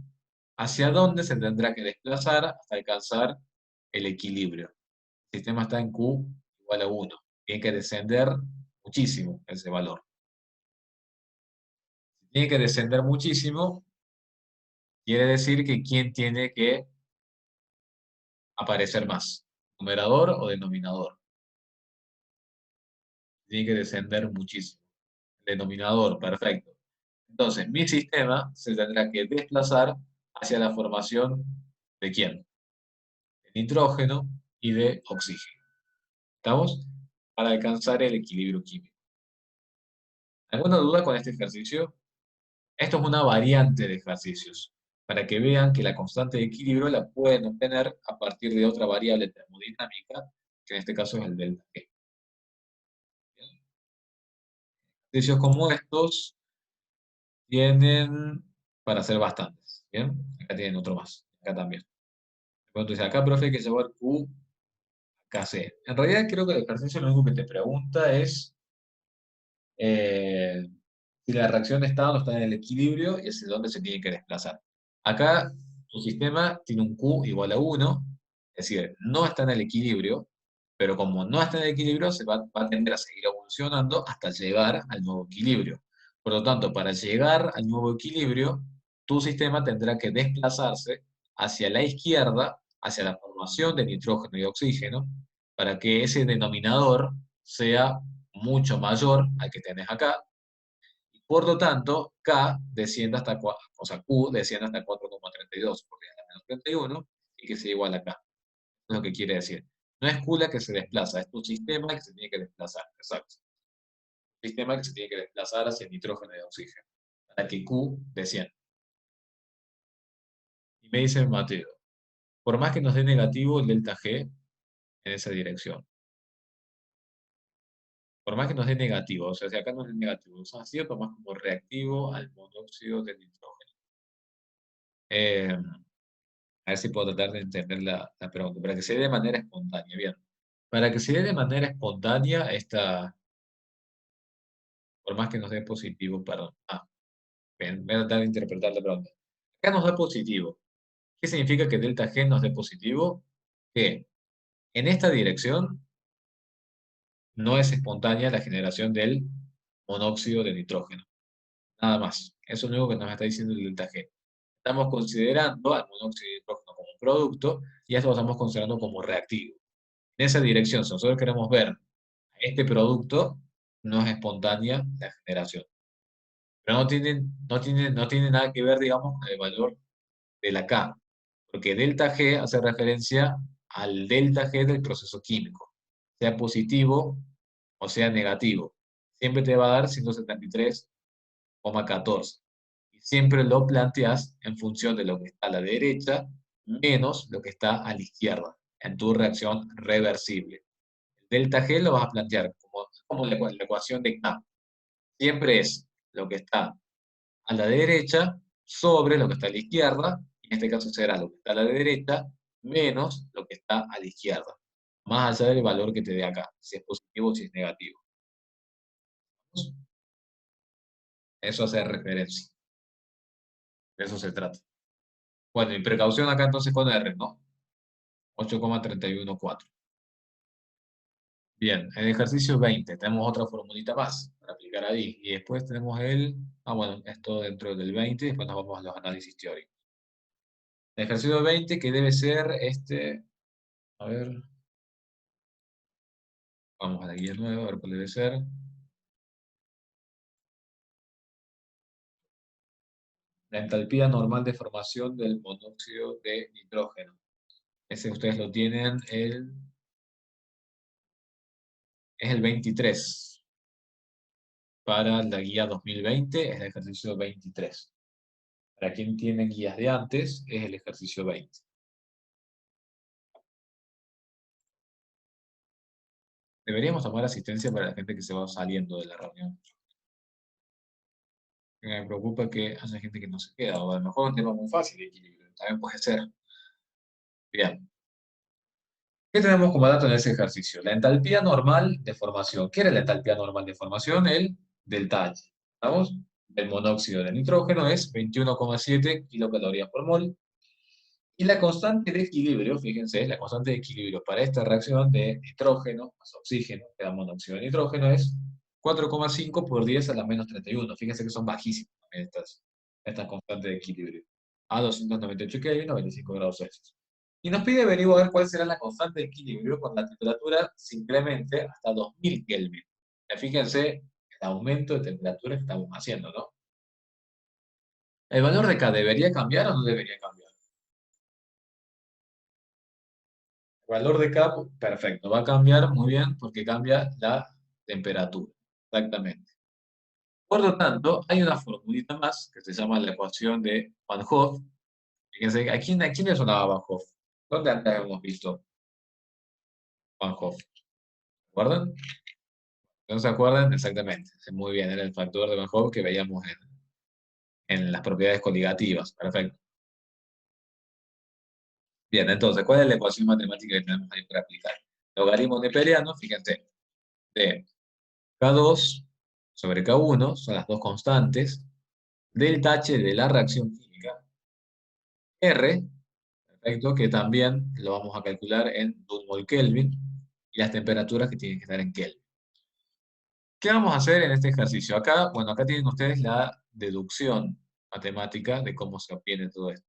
¿hacia dónde se tendrá que desplazar hasta alcanzar el equilibrio? El sistema está en Q igual a 1. Tiene que descender muchísimo ese valor. Si tiene que descender muchísimo, quiere decir que ¿quién tiene que aparecer más? ¿Numerador o denominador? Tiene que descender muchísimo. Denominador, perfecto. Entonces, mi sistema se tendrá que desplazar hacia la formación ¿de quién? De nitrógeno y de oxígeno. ¿Estamos? Para alcanzar el equilibrio químico. ¿Alguna duda con este ejercicio? Esto es una variante de ejercicios, para que vean que la constante de equilibrio la pueden obtener a partir de otra variable termodinámica, que en este caso es el delta G. Ejercicios como estos tienen para hacer bastantes. ¿Bien? Acá tienen otro más. Acá también. Entonces acá, profe, hay que llevar Q, acá C. En realidad creo que el ejercicio lo único que te pregunta es eh, si la reacción está o no está en el equilibrio y hacia dónde se tiene que desplazar. Acá tu sistema tiene un Q igual a 1, es decir, no está en el equilibrio, pero como no está en el equilibrio, va a tender a seguir evolucionando hasta llegar al nuevo equilibrio. Por lo tanto, para llegar al nuevo equilibrio, tu sistema tendrá que desplazarse hacia la izquierda, hacia la formación de nitrógeno y oxígeno, para que ese denominador sea mucho mayor al que tenés acá. Por lo tanto, K desciende hasta 4, o sea, Q desciende hasta 4,32, porque es la menos 31, y que sea igual a K. Es lo que quiere decir. No es Q la que se desplaza, es tu sistema que se tiene que desplazar. Exacto. Sistema que se tiene que desplazar hacia el nitrógeno y oxígeno. para que Q descienda. Y me dice Mateo, por más que nos dé negativo el delta G en esa dirección, por más que nos dé negativo, o sea, si acá nos dé negativo, eso así lo tomamos como reactivo al monóxido de nitrógeno. A ver si puedo tratar de entender la pregunta, para que se dé de manera espontánea, bien. Para que se dé de manera espontánea, por más que nos dé positivo, perdón. Bien, voy a tratar de interpretar la pregunta. Acá nos da positivo. ¿Qué significa que delta G nos dé positivo? Que en esta dirección no es espontánea la generación del monóxido de nitrógeno. Nada más. Eso es lo único que nos está diciendo el delta G. Estamos considerando al monóxido de nitrógeno como un producto y esto lo estamos considerando como reactivo. En esa dirección, si nosotros queremos ver este producto, no es espontánea la generación. Pero no tiene nada que ver, digamos, con el valor de la K, porque delta G hace referencia al delta G del proceso químico, sea positivo o sea negativo. Siempre te va a dar 173,14. Y siempre lo planteas en función de lo que está a la derecha menos lo que está a la izquierda, en tu reacción reversible. Delta G lo vas a plantear como la ecuación de K. Siempre es lo que está a la derecha sobre lo que está a la izquierda, y en este caso será lo que está a la derecha menos lo que está a la izquierda, más allá del valor que te dé acá, si es positivo o si es negativo. Eso hace referencia. De eso se trata. Bueno, y precaución acá entonces con R, ¿no? 8,314. Bien, en el ejercicio 20 tenemos otra formulita más para aplicar ahí. Y después tenemos bueno, esto dentro del 20 y después nos vamos a los análisis teóricos. El ejercicio 20 que debe ser a ver, vamos a la guía nueva, a ver cuál debe ser. La entalpía normal de formación del monóxido de nitrógeno. Ese ustedes lo tienen, es el 23. Para la guía 2020 es el ejercicio 23. Para quien tiene guías de antes es el ejercicio 20. Deberíamos tomar asistencia para la gente que se va saliendo de la reunión. Me preocupa que haya gente que no se queda, o a lo mejor es un tema muy fácil de equilibrio, también puede ser. Bien. ¿Qué tenemos como dato en ese ejercicio? La entalpía normal de formación. ¿Qué era la entalpía normal de formación? El delta H. ¿Estamos? El monóxido de nitrógeno es 21,7 kilocalorías por mol. Y la constante de equilibrio, fíjense, la constante de equilibrio para esta reacción de nitrógeno más oxígeno, que da monóxido de nitrógeno, es 4,5 por 10 a la menos 31. Fíjense que son bajísimas estas constantes de equilibrio. A 298 Kelvin, 95 grados Celsius. Y nos pide averiguar cuál será la constante de equilibrio cuando la temperatura se incremente hasta 2000 Kelvin. Fíjense el aumento de temperatura que estamos haciendo, ¿no? ¿El valor de K debería cambiar o no debería cambiar? El valor de K, perfecto, va a cambiar muy bien porque cambia la temperatura. Exactamente. Por lo tanto, hay una formulita más que se llama la ecuación de Van Hoff. Fíjense, ¿a quién le sonaba Van Hoff? ¿Dónde antes hemos visto Van Hoff? ¿Se acuerdan? ¿No se acuerdan? Exactamente. Muy bien, era el factor de Van Hoff que veíamos en las propiedades coligativas. Perfecto. Bien, entonces, ¿cuál es la ecuación matemática que tenemos ahí para aplicar? Logaritmo neperiano, fíjense, de K2 sobre K1 son las dos constantes, delta H de la reacción química, R, perfecto, que también lo vamos a calcular en mol Kelvin, y las temperaturas que tienen que estar en Kelvin. ¿Qué vamos a hacer en este ejercicio? Acá, bueno, acá tienen ustedes la deducción matemática de cómo se obtiene todo esto.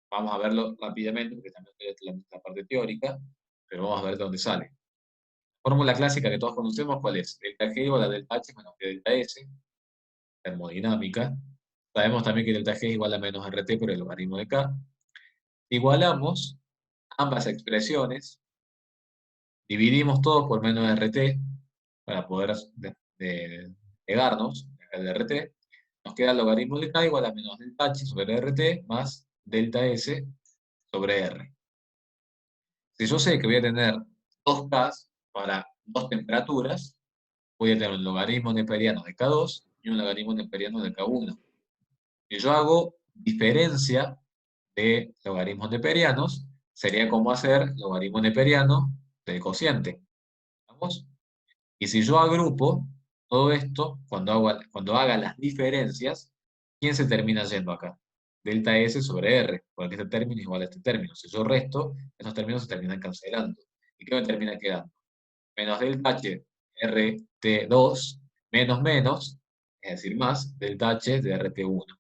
Vamos a verlo rápidamente, porque también estoy la parte teórica, pero vamos a ver de dónde sale. Fórmula clásica que todos conocemos, ¿cuál es? Delta G igual a delta H menos G delta S, termodinámica. Sabemos también que delta G es igual a menos RT por el logaritmo de K. Igualamos ambas expresiones, dividimos todo por menos RT para poder pegarnos el RT, Nos queda el logaritmo de K igual a menos delta H sobre RT más delta S sobre R. Si yo sé que voy a tener dos K para dos temperaturas, voy a tener un logaritmo neperiano de K2 y un logaritmo neperiano de K1. Si yo hago diferencia de logaritmos neperianos, sería como hacer logaritmo neperiano del cociente. ¿Vamos? Y si yo agrupo todo esto, cuando haga las diferencias, ¿quién se termina yendo acá? Delta S sobre R, porque este término es igual a este término. Si yo resto, esos términos se terminan cancelando. ¿Y qué me termina quedando? Menos delta H RT2 menos menos, es decir, más delta H de RT1.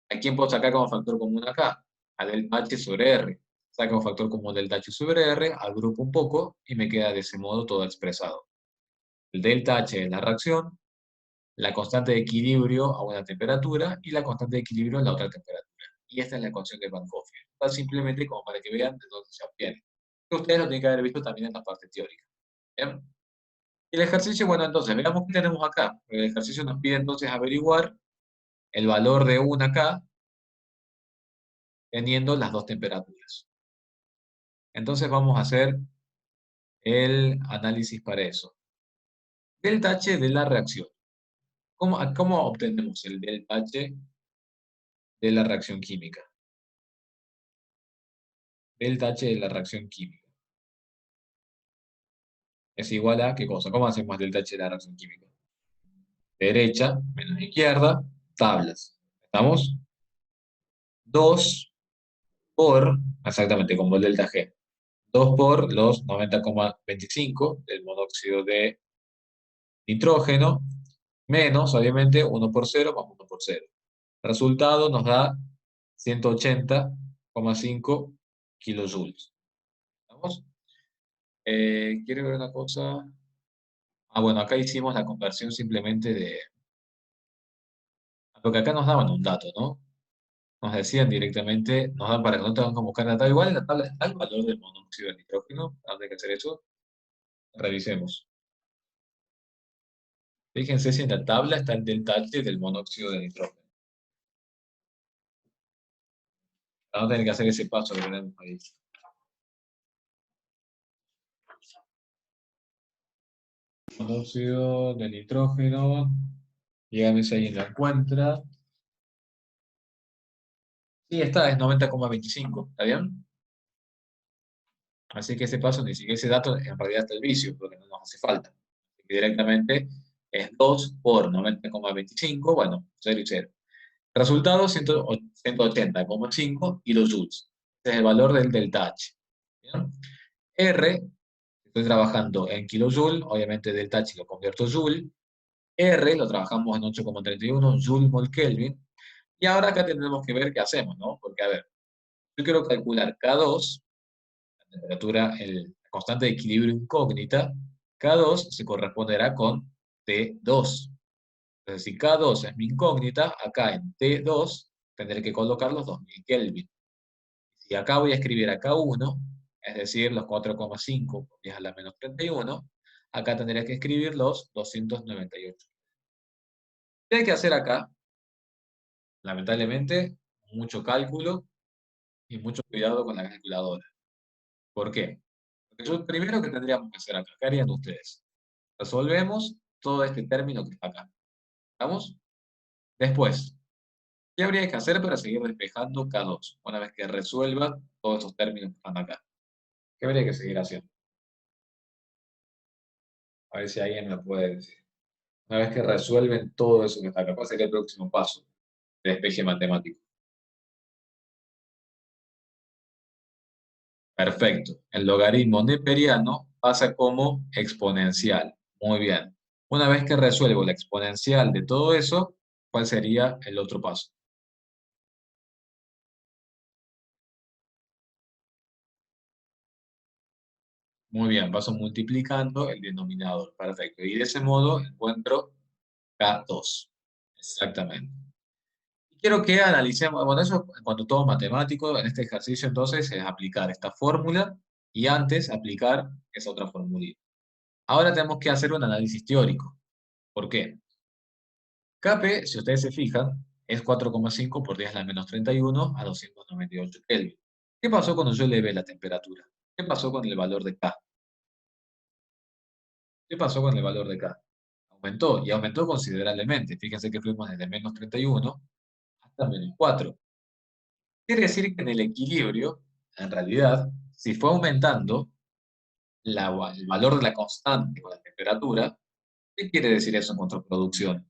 ¿A quién puedo sacar como factor común acá? A delta H sobre R. Saco como factor común delta H sobre R, agrupo un poco y me queda de ese modo todo expresado. El delta H es la reacción, la constante de equilibrio a una temperatura y la constante de equilibrio a la otra temperatura. Y esta es la ecuación de Van Hoff. Está simplemente como para que vean de dónde se obtiene. Ustedes lo tienen que haber visto también en la parte teórica. ¿Bien? Y el ejercicio, bueno, entonces, veamos qué tenemos acá. El ejercicio nos pide entonces averiguar el valor de una K teniendo las dos temperaturas. Entonces vamos a hacer el análisis para eso. Delta H de la reacción. ¿Cómo obtenemos el delta H de la reacción química? Delta H de la reacción química es igual a, ¿qué cosa? ¿Cómo hacemos delta H de la reacción química? Derecha menos izquierda, tablas. ¿Estamos? 2 por, exactamente como el delta G, 2 por los 90,25 del monóxido de nitrógeno, menos, obviamente, 1 por 0 más 1 por 0. El resultado nos da 180,5 kilojoules. ¿Vamos? ¿Quiere ver una cosa? Ah, bueno, acá hicimos la conversión simplemente de... Lo que acá nos daban un dato, ¿no? Nos decían directamente, nos dan para que no tengan que buscar la tabla. Igual en la tabla está el valor del monóxido de nitrógeno. Antes de hacer eso, revisemos. Fíjense si en la tabla está el delta H del monóxido de nitrógeno. Para no tener que hacer ese paso que tenemos ahí. Monóxido de nitrógeno. Dígame si alguien lo encuentra. Sí, está, es 90,25. ¿Está bien? Así que ese paso, ni siquiera ese dato, en realidad está el vicio, porque no nos hace falta. Así que directamente es 2 por 90,25, bueno, 0 y 0. Resultado 180,5 kilojoules. Ese es el valor del delta H. ¿Bien? R, estoy trabajando en kilojoule, obviamente delta H lo convierto a joule. R lo trabajamos en 8,31 joule mol Kelvin. Y ahora acá tenemos que ver qué hacemos, ¿no? Porque, a ver, yo quiero calcular K2, la temperatura, la constante de equilibrio incógnita. K2 se corresponderá con T2. Entonces, si K2 es mi incógnita, acá en T2 tendré que colocar los 2000 Kelvin. Si acá voy a escribir a K1, es decir, los 4,5 por 10 a la menos 31, acá tendría que escribir los 298. ¿Qué hay que hacer acá? Lamentablemente, mucho cálculo y mucho cuidado con la calculadora. ¿Por qué? Porque yo primero que tendríamos que hacer acá, ¿qué harían ustedes? Resolvemos todo este término que está acá. ¿Estamos? Después, ¿qué habría que hacer para seguir despejando K2? Una vez que resuelva todos esos términos que están acá. ¿Qué habría que seguir haciendo? A ver si alguien me puede decir. Una vez que resuelven todo eso que está acá, ¿cuál sería el próximo paso de despeje matemático? Perfecto. El logaritmo neperiano pasa como exponencial. Muy bien. Una vez que resuelvo la exponencial de todo eso, ¿cuál sería el otro paso? Muy bien, paso multiplicando el denominador. Perfecto. Y de ese modo encuentro K2. Exactamente. Y quiero que analicemos, bueno, eso en cuanto a todo matemático, en este ejercicio entonces es aplicar esta fórmula y antes aplicar esa otra formulita. Ahora tenemos que hacer un análisis teórico. ¿Por qué? Kp, si ustedes se fijan, es 4,5 por 10 a la menos 31 a 298 Kelvin. ¿Qué pasó cuando yo elevé la temperatura? ¿Qué pasó con el valor de K? ¿Qué pasó con el valor de K? Aumentó, y aumentó considerablemente. Fíjense que fuimos desde menos 31 hasta menos 4. Quiere decir que en el equilibrio, en realidad, si fue aumentando el valor de la constante con la temperatura, ¿qué quiere decir eso en contraproducción?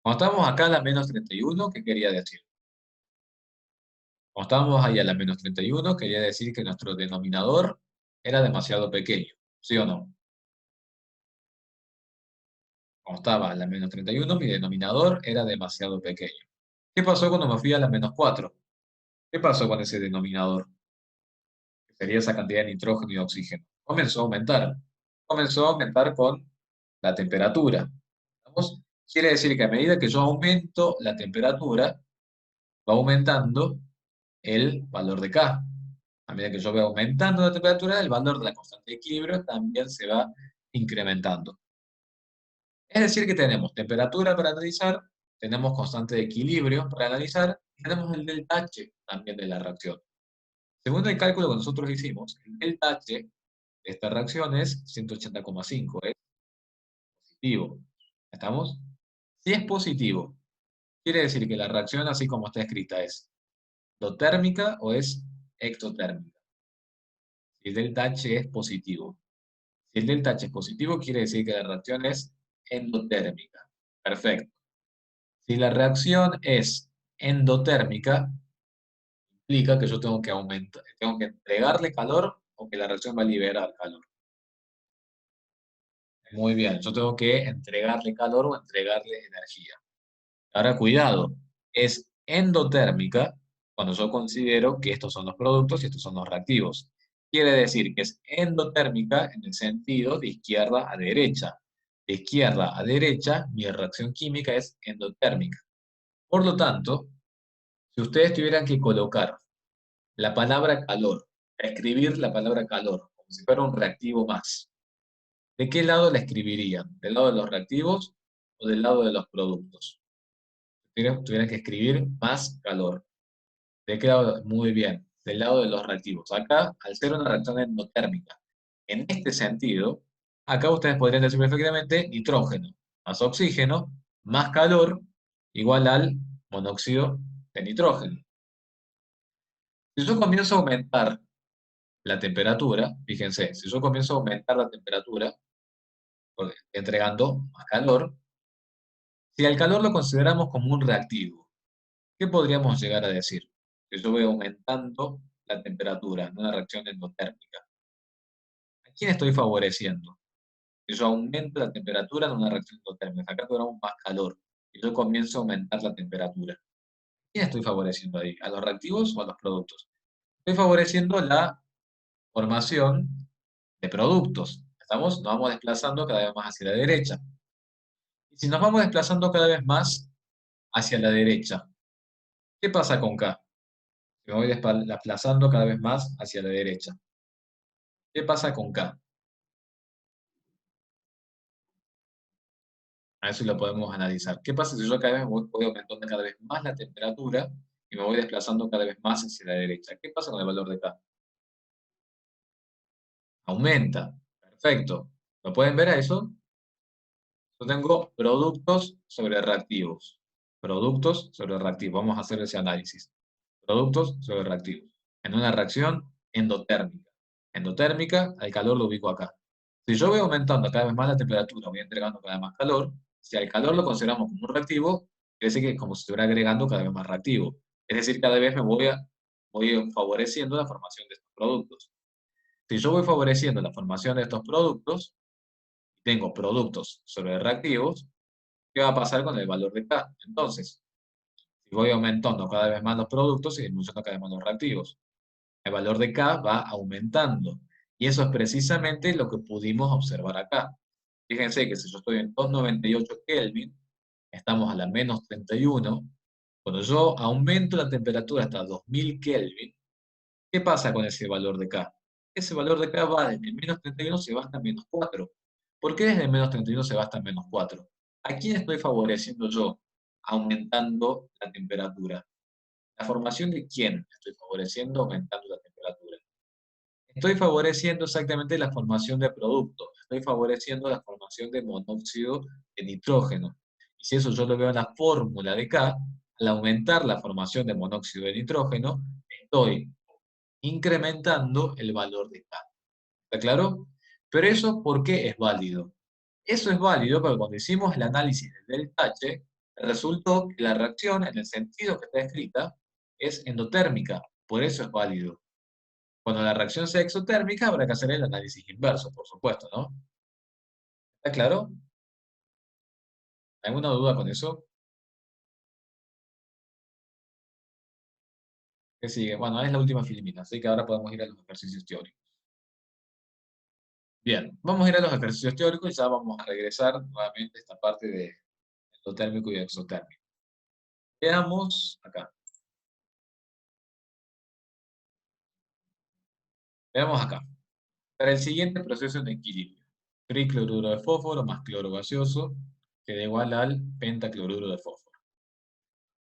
Cuando estábamos acá a la menos 31, ¿qué quería decir? Cuando estábamos ahí a la menos 31, quería decir que nuestro denominador era demasiado pequeño, ¿sí o no? Cuando estaba a la menos 31, mi denominador era demasiado pequeño. ¿Qué pasó cuando me fui a la menos 4? ¿Qué pasó con ese denominador? Que sería esa cantidad de nitrógeno y oxígeno. Comenzó a aumentar. Comenzó a aumentar con la temperatura. ¿Vamos? Quiere decir que a medida que yo aumento la temperatura, va aumentando el valor de K. A medida que yo voy aumentando la temperatura, el valor de la constante de equilibrio también se va incrementando. Es decir, que tenemos temperatura para analizar, tenemos constante de equilibrio para analizar, y tenemos el delta H también de la reacción. Según el cálculo que nosotros hicimos, el delta H de esta reacción es 180,5, es positivo. ¿Estamos? Si es positivo, quiere decir que la reacción, así como está escrita, es endotérmica o es ectotérmica. Si el delta H es positivo. Si el delta H es positivo, quiere decir que la reacción es endotérmica. Perfecto. Si la reacción es endotérmica, implica que yo tengo que aumentar, tengo que entregarle calor o que la reacción va a liberar calor. Muy bien, yo tengo que entregarle calor o entregarle energía. Ahora, cuidado, es endotérmica cuando yo considero que estos son los productos y estos son los reactivos. Quiere decir que es endotérmica en el sentido de izquierda a derecha. De izquierda a derecha, mi reacción química es endotérmica. Por lo tanto, si ustedes tuvieran que colocar la palabra calor, escribir la palabra calor, como si fuera un reactivo más, ¿de qué lado la escribirían? ¿Del lado de los reactivos o del lado de los productos? Tuvieran que escribir más calor. ¿De qué lado? Muy bien, del lado de los reactivos. Acá, al ser una reacción endotérmica, en este sentido, acá ustedes podrían decir perfectamente nitrógeno más oxígeno más calor igual al monóxido de nitrógeno. Si yo comienzo a aumentar la temperatura, fíjense, si yo comienzo a aumentar la temperatura, entregando más calor, si al calor lo consideramos como un reactivo, ¿qué podríamos llegar a decir? Que yo voy aumentando la temperatura en una reacción endotérmica. ¿A quién estoy favoreciendo? Que yo aumente la temperatura en una reacción endotérmica. Acá tuviéramos más calor y yo comienzo a aumentar la temperatura. ¿A quién estoy favoreciendo ahí? ¿A los reactivos o a los productos? Estoy favoreciendo la formación de productos. ¿Estamos? Nos vamos desplazando cada vez más hacia la derecha. Y si nos vamos desplazando cada vez más hacia la derecha, ¿qué pasa con K? Me voy desplazando cada vez más hacia la derecha. ¿Qué pasa con K? A eso lo podemos analizar. ¿Qué pasa si yo cada vez voy aumentando cada vez más la temperatura y me voy desplazando cada vez más hacia la derecha? ¿Qué pasa con el valor de K? Aumenta. Perfecto. ¿Lo pueden ver a eso? Yo tengo productos sobre reactivos. Productos sobre reactivos. Vamos a hacer ese análisis. Productos sobre reactivos. En una reacción endotérmica. Endotérmica, al calor lo ubico acá. Si yo voy aumentando cada vez más la temperatura, voy entregando cada vez más calor, si al calor lo consideramos como un reactivo, quiere decir que es como si estuviera agregando cada vez más reactivo. Es decir, cada vez voy favoreciendo la formación de estos productos. Si yo voy favoreciendo la formación de estos productos, y tengo productos sobre reactivos, ¿qué va a pasar con el valor de K? Entonces, si voy aumentando cada vez más los productos y disminuyendo cada vez más los reactivos, el valor de K va aumentando. Y eso es precisamente lo que pudimos observar acá. Fíjense que si yo estoy en 298 Kelvin, estamos a la menos 31. Cuando yo aumento la temperatura hasta 2000 Kelvin, ¿qué pasa con ese valor de K? Ese valor de K va desde menos 31 se va hasta menos 4. ¿Por qué desde menos 31 se va hasta menos 4? ¿A quién estoy favoreciendo yo? Aumentando la temperatura. ¿La formación de quién estoy favoreciendo aumentando la temperatura? Estoy favoreciendo exactamente la formación de productos. Estoy favoreciendo la formación de monóxido de nitrógeno. Y si eso yo lo veo en la fórmula de K, al aumentar la formación de monóxido de nitrógeno, estoy incrementando el valor de K. ¿Está claro? Pero eso, ¿por qué es válido? Eso es válido porque cuando hicimos el análisis del delta H, resultó que la reacción, en el sentido que está escrita, es endotérmica. Por eso es válido. Cuando la reacción sea exotérmica, habrá que hacer el análisis inverso, por supuesto, ¿no? ¿Está claro? ¿Alguna duda con eso? ¿Qué sigue? Bueno, es la última filmina, así que ahora podemos ir a los ejercicios teóricos. Bien, vamos a ir a los ejercicios teóricos y ya vamos a regresar nuevamente a esta parte de endotérmico y exotérmico. Veamos acá. Veamos acá. Para el siguiente proceso de equilibrio, tricloruro de fósforo más cloro gaseoso queda igual al pentacloruro de fósforo.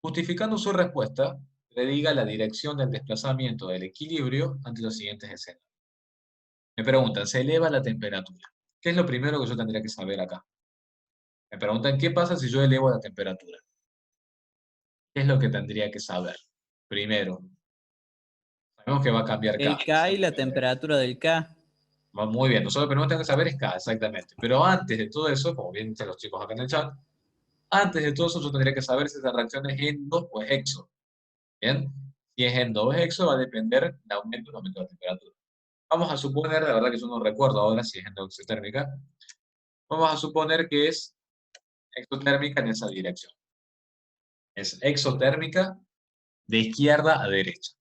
Justificando su respuesta, prediga la dirección del desplazamiento del equilibrio ante los siguientes escenarios. Me preguntan, se eleva la temperatura. ¿Qué es lo primero que yo tendría que saber acá? Me preguntan, ¿qué pasa si yo elevo la temperatura? ¿Qué es lo que tendría que saber? Primero, sabemos que va a cambiar K. El K y la temperatura del K. Va muy bien, nosotros lo primero que tenemos que saber es K, exactamente. Pero antes de todo eso, como bien dicen los chicos acá en el chat, antes de todo eso yo tendría que saber si esa reacción es endo o es exo. ¿Bien? Si es endo o es exo va a depender del aumento o no aumento de la temperatura. Vamos a suponer, de verdad que yo no recuerdo ahora si es endo o exotérmica, vamos a suponer que es exotérmica en esa dirección. Es exotérmica de izquierda a derecha.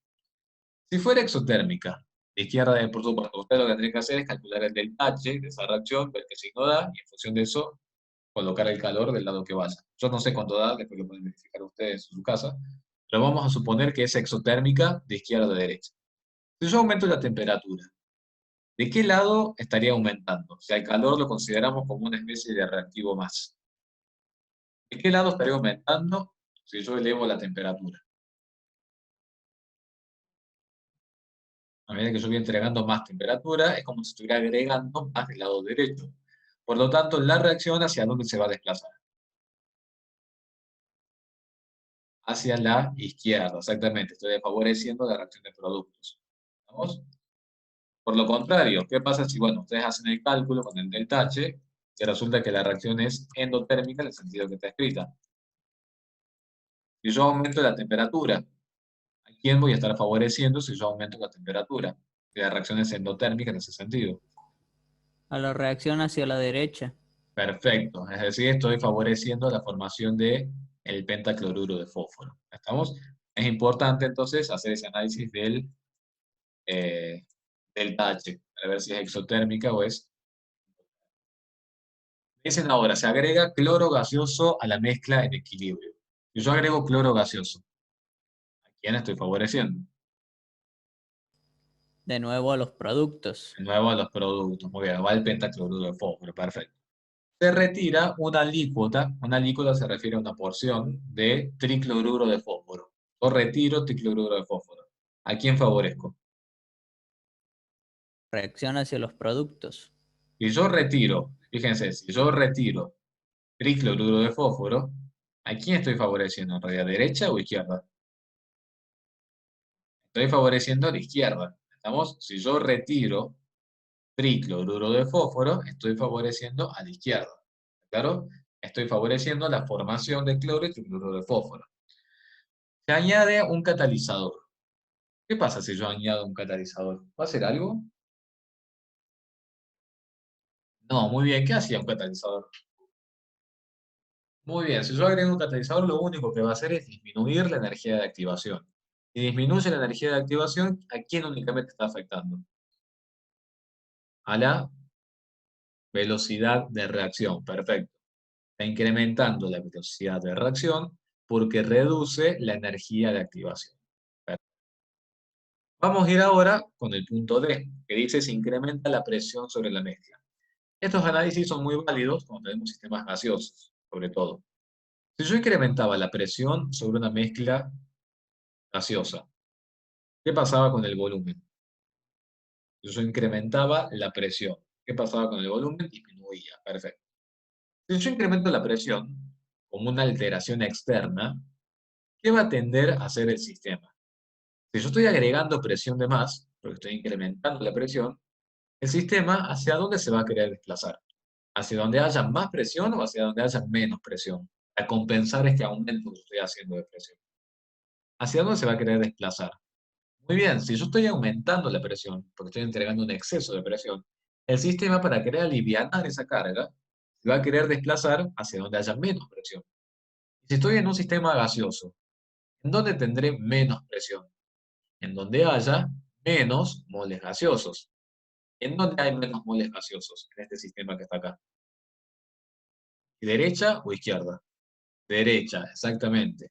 Si fuera exotérmica de izquierda a, por supuesto, usted lo que tendría que hacer es calcular el delta H de esa reacción, ver qué signo da, y en función de eso, colocar el calor del lado que vaya. Yo no sé cuánto da, después lo pueden verificar ustedes en su casa, pero vamos a suponer que es exotérmica de izquierda a derecha. Si yo aumento la temperatura, ¿de qué lado estaría aumentando? O sea, el calor lo consideramos como una especie de reactivo más. ¿De qué lado estaría aumentando si yo elevo la temperatura? A medida que yo voy entregando más temperatura, es como si estuviera agregando más del lado derecho. Por lo tanto, la reacción hacia dónde se va a desplazar. Hacia la izquierda, exactamente. Estoy favoreciendo la reacción de productos. ¿Vamos? Por lo contrario, ¿qué pasa si, bueno, ustedes hacen el cálculo con el delta H, que resulta que la reacción es endotérmica en el sentido que está escrita? Si yo aumento la temperatura, ¿a quién voy a estar favoreciendo si yo aumento la temperatura? Si la reacción es endotérmica en ese sentido. A la reacción hacia la derecha. Perfecto, es decir, estoy favoreciendo la formación de el pentacloruro de fósforo. ¿Estamos? Es importante entonces hacer ese análisis del H, para ver si es exotérmica o es... Dicen ahora, se agrega cloro gaseoso a la mezcla en equilibrio. Si yo agrego cloro gaseoso, ¿a quién estoy favoreciendo? De nuevo a los productos. De nuevo a los productos. Muy bien, va el pentacloruro de fósforo, perfecto. Se retira una alícuota se refiere a una porción de tricloruro de fósforo. Yo retiro tricloruro de fósforo. ¿A quién favorezco? Reacción hacia los productos. Si yo retiro, fíjense, si yo retiro tricloruro de fósforo, ¿a quién estoy favoreciendo? ¿En realidad derecha o izquierda? Estoy favoreciendo a la izquierda. ¿Estamos? Si yo retiro tricloruro de fósforo, estoy favoreciendo a la izquierda. ¿Claro? Estoy favoreciendo la formación de cloro y tricloruro de fósforo. Se añade un catalizador. ¿Qué pasa si yo añado un catalizador? ¿Va a hacer algo? No, muy bien. ¿Qué hacía un catalizador? Muy bien. Si yo agrego un catalizador, lo único que va a hacer es disminuir la energía de activación. Si disminuye la energía de activación, ¿a quién únicamente está afectando? A la velocidad de reacción. Perfecto. Está incrementando la velocidad de reacción porque reduce la energía de activación. Vamos a ir ahora con el punto D, que dice se incrementa la presión sobre la mezcla. Estos análisis son muy válidos cuando tenemos sistemas gaseosos. sobre todo. Si yo incrementaba la presión sobre una mezcla gaseosa, ¿qué pasaba con el volumen? Si yo incrementaba la presión, ¿qué pasaba con el volumen? Disminuía, perfecto. Si yo incremento la presión como una alteración externa, ¿qué va a tender a hacer el sistema? Si yo estoy agregando presión de más, porque estoy incrementando la presión, el sistema, ¿hacia dónde se va a querer desplazar? ¿Hacia donde haya más presión o hacia donde haya menos presión? A compensar este aumento que estoy haciendo de presión. ¿Hacia dónde se va a querer desplazar? Muy bien, si yo estoy aumentando la presión, porque estoy entregando un exceso de presión, el sistema, para querer aliviar esa carga, se va a querer desplazar hacia donde haya menos presión. Si estoy en un sistema gaseoso, ¿en dónde tendré menos presión? En donde haya menos moles gaseosos. ¿En dónde hay menos moles gaseosos en este sistema que está acá? ¿Derecha o izquierda? Derecha, exactamente.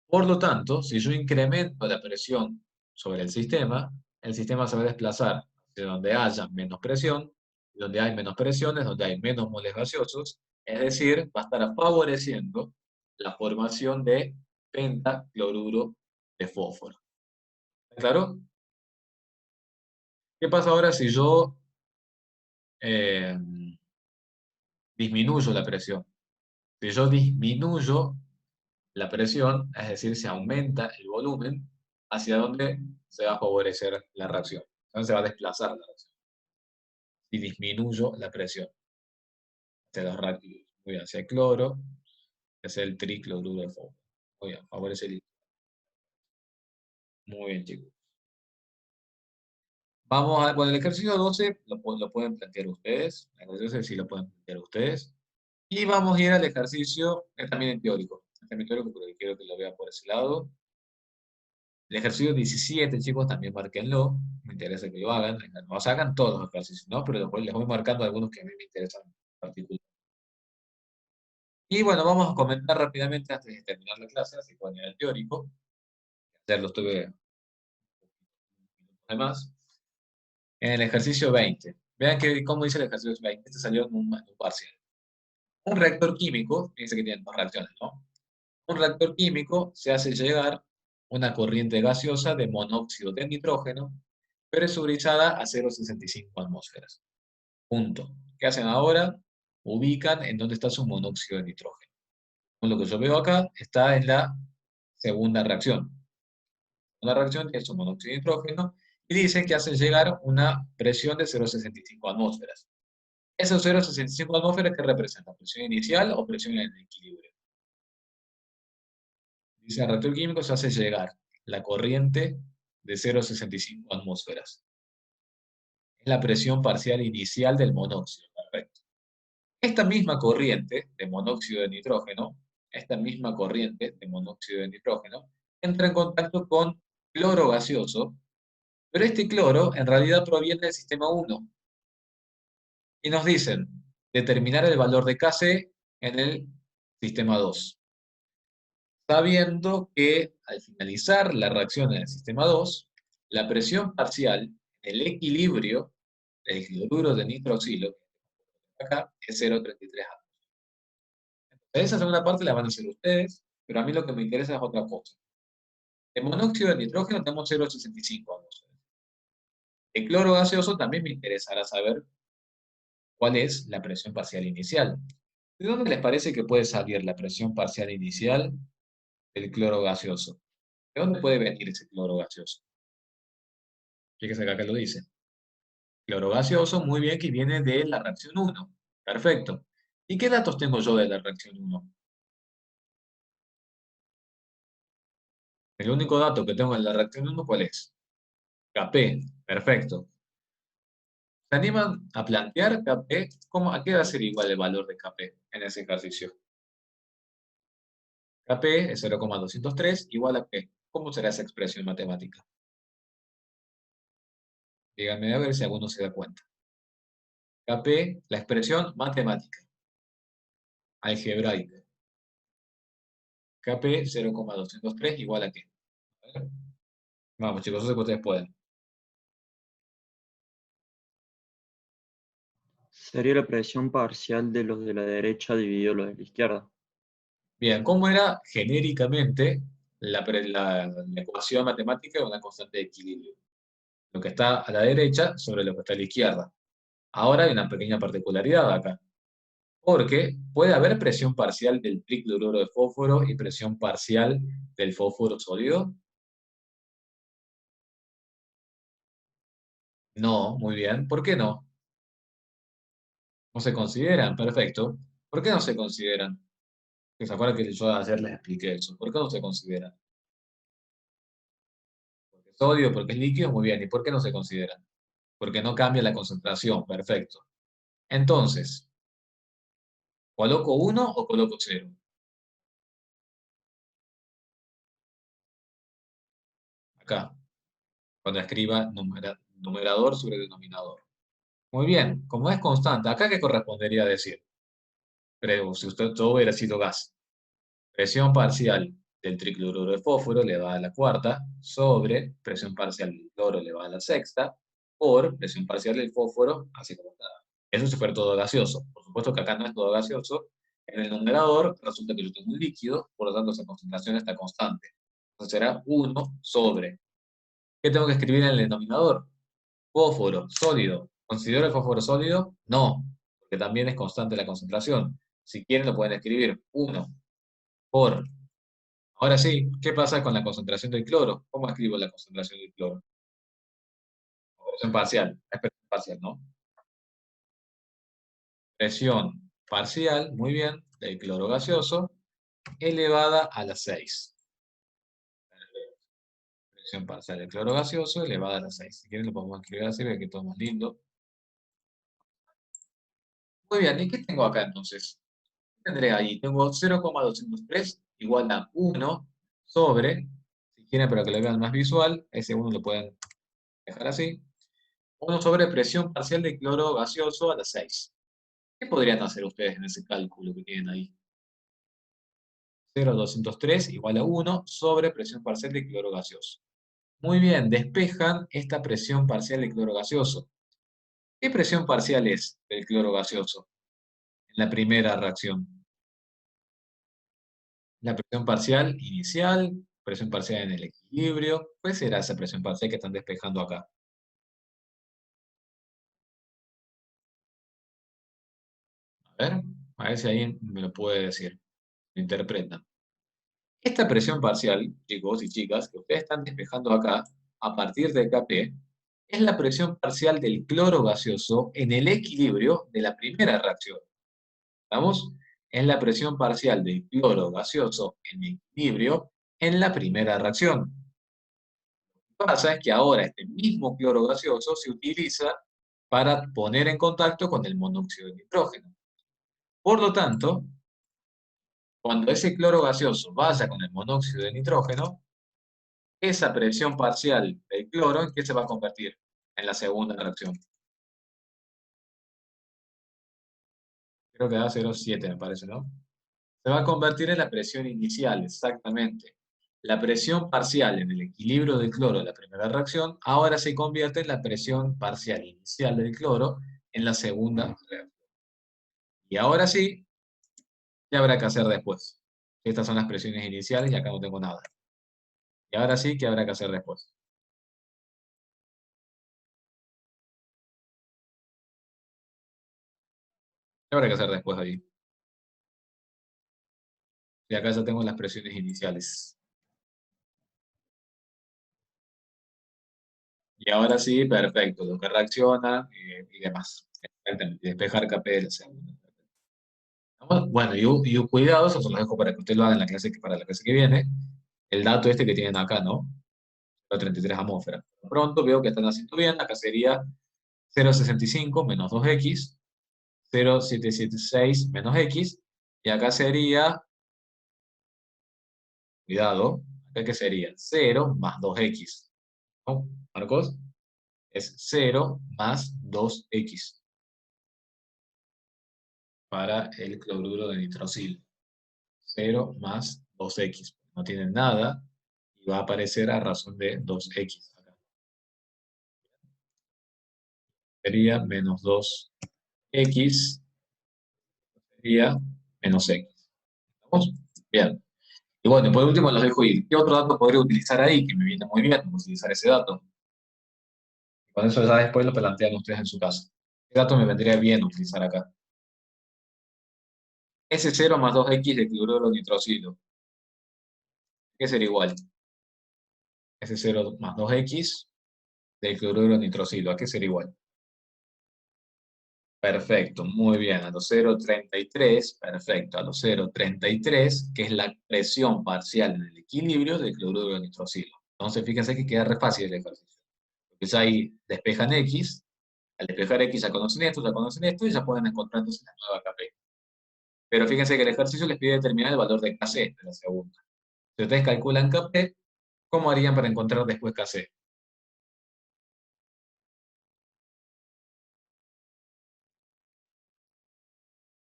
Por lo tanto, si yo incremento la presión sobre el sistema se va a desplazar hacia donde haya menos presión, y donde hay menos presión es donde hay menos moles gaseosos, es decir, va a estar favoreciendo la formación de pentacloruro de fósforo. ¿Está claro? ¿Qué pasa ahora si yo eh, disminuyo la presión? Si yo disminuyo la presión, es decir, se aumenta el volumen, ¿hacia dónde se va a favorecer la reacción? Entonces se va a desplazar la reacción. Y disminuyo la presión hacia los reactivos. Muy bien, hacia el cloro, hacia el tricloruro de fósforo. Muy bien, favorece el. Muy bien, chicos. Vamos a, bueno, el ejercicio 12 lo pueden plantear ustedes. El ejercicio 12 sí lo pueden plantear ustedes. Y vamos a ir al ejercicio, es también en teórico. Es también teórico porque quiero que lo vean por ese lado. El ejercicio 17, chicos, también márquenlo. Me interesa que lo hagan. No se hagan todos los ejercicios, ¿no? Pero les voy marcando algunos que a mí me interesan en particular. Y bueno, vamos a comentar rápidamente antes de terminar la clase, así que bueno, el teórico. Ya lo estuve además. En el ejercicio 20. Vean cómo dice el ejercicio 20. Este salió en un parcial. Un reactor químico, fíjense que tiene dos reacciones, ¿no? Un reactor químico se hace llegar una corriente gaseosa de monóxido de nitrógeno presurizada a 0,65 atmósferas. Punto. ¿Qué hacen ahora? Ubican en dónde está su monóxido de nitrógeno. Con lo que yo veo acá está en la segunda reacción. Una reacción tiene su monóxido de nitrógeno y dicen que hacen llegar una presión de 0,65 atmósferas. ¿Esos 0,65 atmósferas qué representan? ¿Presión inicial o presión en el equilibrio? Dice, el reactor químico se hace llegar la corriente de 0,65 atmósferas. Es la presión parcial inicial del monóxido. Perfecto. Esta misma corriente de monóxido de nitrógeno, entra en contacto con cloro gaseoso, pero este cloro en realidad proviene del sistema 1. Y nos dicen determinar el valor de Kc en el sistema 2. Sabiendo que al finalizar la reacción en el sistema 2, la presión parcial en el equilibrio del cloruro de nitroxilo, acá, es 0,33 atmósferas. Esa segunda parte la van a hacer ustedes, pero a mí lo que me interesa es otra cosa. El monóxido de nitrógeno tenemos 0,65 atmósferas. El cloro gaseoso también me interesará saber cuál es la presión parcial inicial. ¿De dónde les parece que puede salir la presión parcial inicial del cloro gaseoso? ¿De dónde puede venir ese cloro gaseoso? Fíjense acá que lo dice. Cloro gaseoso, muy bien, que viene de la reacción 1. Perfecto. ¿Y qué datos tengo yo de la reacción 1? El único dato que tengo en la reacción 1, ¿cuál es? Kp. Perfecto. ¿Se animan a plantear Kp? ¿A qué va a ser igual el valor de Kp en ese ejercicio? Kp es 0,203 igual a P. ¿Cómo será esa expresión matemática? Díganme a ver si alguno se da cuenta. Kp, la expresión matemática, algebraica. Kp 0,203 igual a qué. A ver. Vamos, chicos, eso es que ustedes pueden. Sería la presión parcial de los de la derecha dividido los de la izquierda. Bien, ¿cómo era genéricamente la ecuación matemática de una constante de equilibrio? Lo que está a la derecha sobre lo que está a la izquierda. Ahora hay una pequeña particularidad acá, porque puede haber presión parcial del tricloruro de fósforo y presión parcial del fósforo sólido. No, muy bien. ¿Por qué no? No se consideran, perfecto. ¿Por qué no se consideran? Que se acuerdan que yo ayer les expliqué eso. ¿Por qué no se consideran? Porque es sólido, porque es líquido, muy bien. ¿Y por qué no se consideran? Porque no cambia la concentración, perfecto. Entonces, ¿coloco uno o coloco cero? Acá, cuando escriba numerador sobre denominador. Muy bien, como es constante, ¿acá qué correspondería decir? Pero si usted todo hubiera sido gas, presión parcial del tricloruro de fósforo elevada a la cuarta sobre presión parcial del cloro elevada a la sexta por presión parcial del fósforo, así como está. Eso si fuera todo gaseoso. Por supuesto que acá no es todo gaseoso. En el numerador resulta que yo tengo un líquido, por lo tanto esa concentración está constante. Entonces será 1 sobre. ¿Qué tengo que escribir en el denominador? Fósforo, sólido. ¿Considero el fósforo sólido? No, porque también es constante la concentración. Si quieren lo pueden escribir 1 por. Ahora sí, ¿qué pasa con la concentración del cloro? ¿Cómo escribo la concentración del cloro? Presión parcial, es presión parcial, ¿no? Presión parcial, muy bien, del cloro gaseoso, elevada a la 6. Presión parcial del cloro gaseoso, elevada a la 6. Si quieren lo podemos escribir así, ve que todo más lindo. Muy bien, ¿y qué tengo acá entonces? Tendré ahí, tengo 0,203 igual a 1 sobre, si quieren para que lo vean más visual, ese 1 lo pueden dejar así, 1 sobre presión parcial de cloro gaseoso a la 6. ¿Qué podrían hacer ustedes en ese cálculo que tienen ahí? 0,203 igual a 1 sobre presión parcial de cloro gaseoso. Muy bien, despejan esta presión parcial de cloro gaseoso. ¿Qué presión parcial es del cloro gaseoso en la primera reacción? La presión parcial inicial, presión parcial en el equilibrio. ¿Cuál será esa presión parcial que están despejando acá? A ver si alguien me lo puede decir. Lo interpretan. Esta presión parcial, chicos y chicas, que ustedes están despejando acá, a partir de Kp, es la presión parcial del cloro gaseoso en el equilibrio de la primera reacción. ¿Estamos? Es la presión parcial del cloro gaseoso en equilibrio en la primera reacción. Lo que pasa es que ahora este mismo cloro gaseoso se utiliza para poner en contacto con el monóxido de nitrógeno. Por lo tanto, cuando ese cloro gaseoso vaya con el monóxido de nitrógeno, esa presión parcial del cloro, ¿en qué se va a convertir? En la segunda reacción. Creo que da 0,7 me parece, ¿no? Se va a convertir en la presión inicial, exactamente. La presión parcial en el equilibrio del cloro de la primera reacción ahora se convierte en la presión parcial inicial del cloro en la segunda reacción. Y ahora sí, ¿qué habrá que hacer después? Estas son las presiones iniciales y acá no tengo nada. Y ahora sí, ¿qué habrá que hacer después? ¿Qué habrá que hacer después ahí? Y acá ya tengo las presiones iniciales. Y ahora sí, perfecto, lo que reacciona y demás. Exactamente, despejar KP de la segunda. Bueno, y cuidado, eso se lo dejo para que usted lo haga en la clase, para la clase que viene. El dato este que tienen acá, ¿no? 33 atmósferas. Pronto veo que están haciendo bien, acá sería 0,65 menos 2x, 0,776 menos x, y acá sería, cuidado, acá que sería 0 más 2x. ¿No, Marcos? Es 0 más 2x para el cloruro de nitrosil. 0 más 2x. No tienen nada y va a aparecer a razón de 2x. Acá. Sería menos 2x, sería menos x. ¿Estamos? Bien. Y bueno, y por último los dejo ir. ¿Qué otro dato podría utilizar ahí? Que me viene muy bien utilizar ese dato. Con eso ya después lo plantean ustedes en su casa. ¿Qué dato me vendría bien utilizar acá? S0 más 2X de cloruro nitrosilo. ¿Qué sería igual? S0 más 2X del cloruro nitrosilo. ¿A qué sería igual? Perfecto, muy bien. A los 0,33, perfecto. A los 0,33, que es la presión parcial en el equilibrio del cloruro nitrosilo. Entonces, fíjense que queda re fácil el ejercicio. Porque ya ahí despejan X, al despejar X ya conocen esto y ya pueden encontrar entonces la nueva KP. Pero fíjense que el ejercicio les pide determinar el valor de KC de la segunda. Si ustedes calculan KP, ¿cómo harían para encontrar después KC?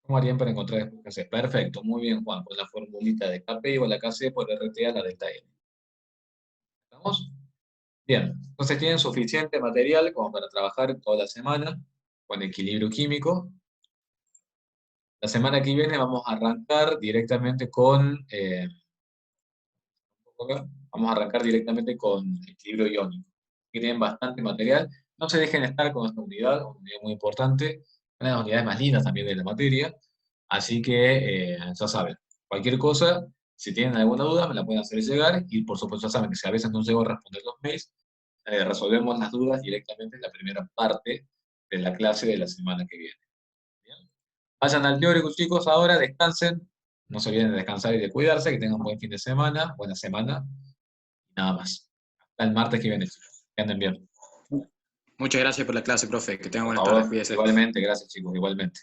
¿Cómo harían para encontrar después KC? Perfecto, muy bien, Juan. Con la formulita de KP igual a KC por RT a la delta L. ¿Estamos? Bien. Entonces tienen suficiente material como para trabajar toda la semana con equilibrio químico. La semana que viene vamos a arrancar directamente con vamos a arrancar directamente con equilibrio iónico. Aquí tienen bastante material. No se dejen estar con esta unidad, una unidad muy importante, una de las unidades más lindas también de la materia. Así que ya saben, cualquier cosa, si tienen alguna duda, me la pueden hacer llegar. Y por supuesto, ya saben que si a veces no llego a responder los mails, resolvemos las dudas directamente en la primera parte de la clase de la semana que viene. ¿Bien? Vayan al teórico, chicos, ahora descansen. No se olviden de descansar y de cuidarse, que tengan un buen fin de semana, buena semana. Nada más. Hasta el martes que viene, chicos. Que anden bien. Muchas gracias por la clase, profe. Que tengan Por buenas tardes. favor, Cuídese. igualmente, gracias, chicos, igualmente.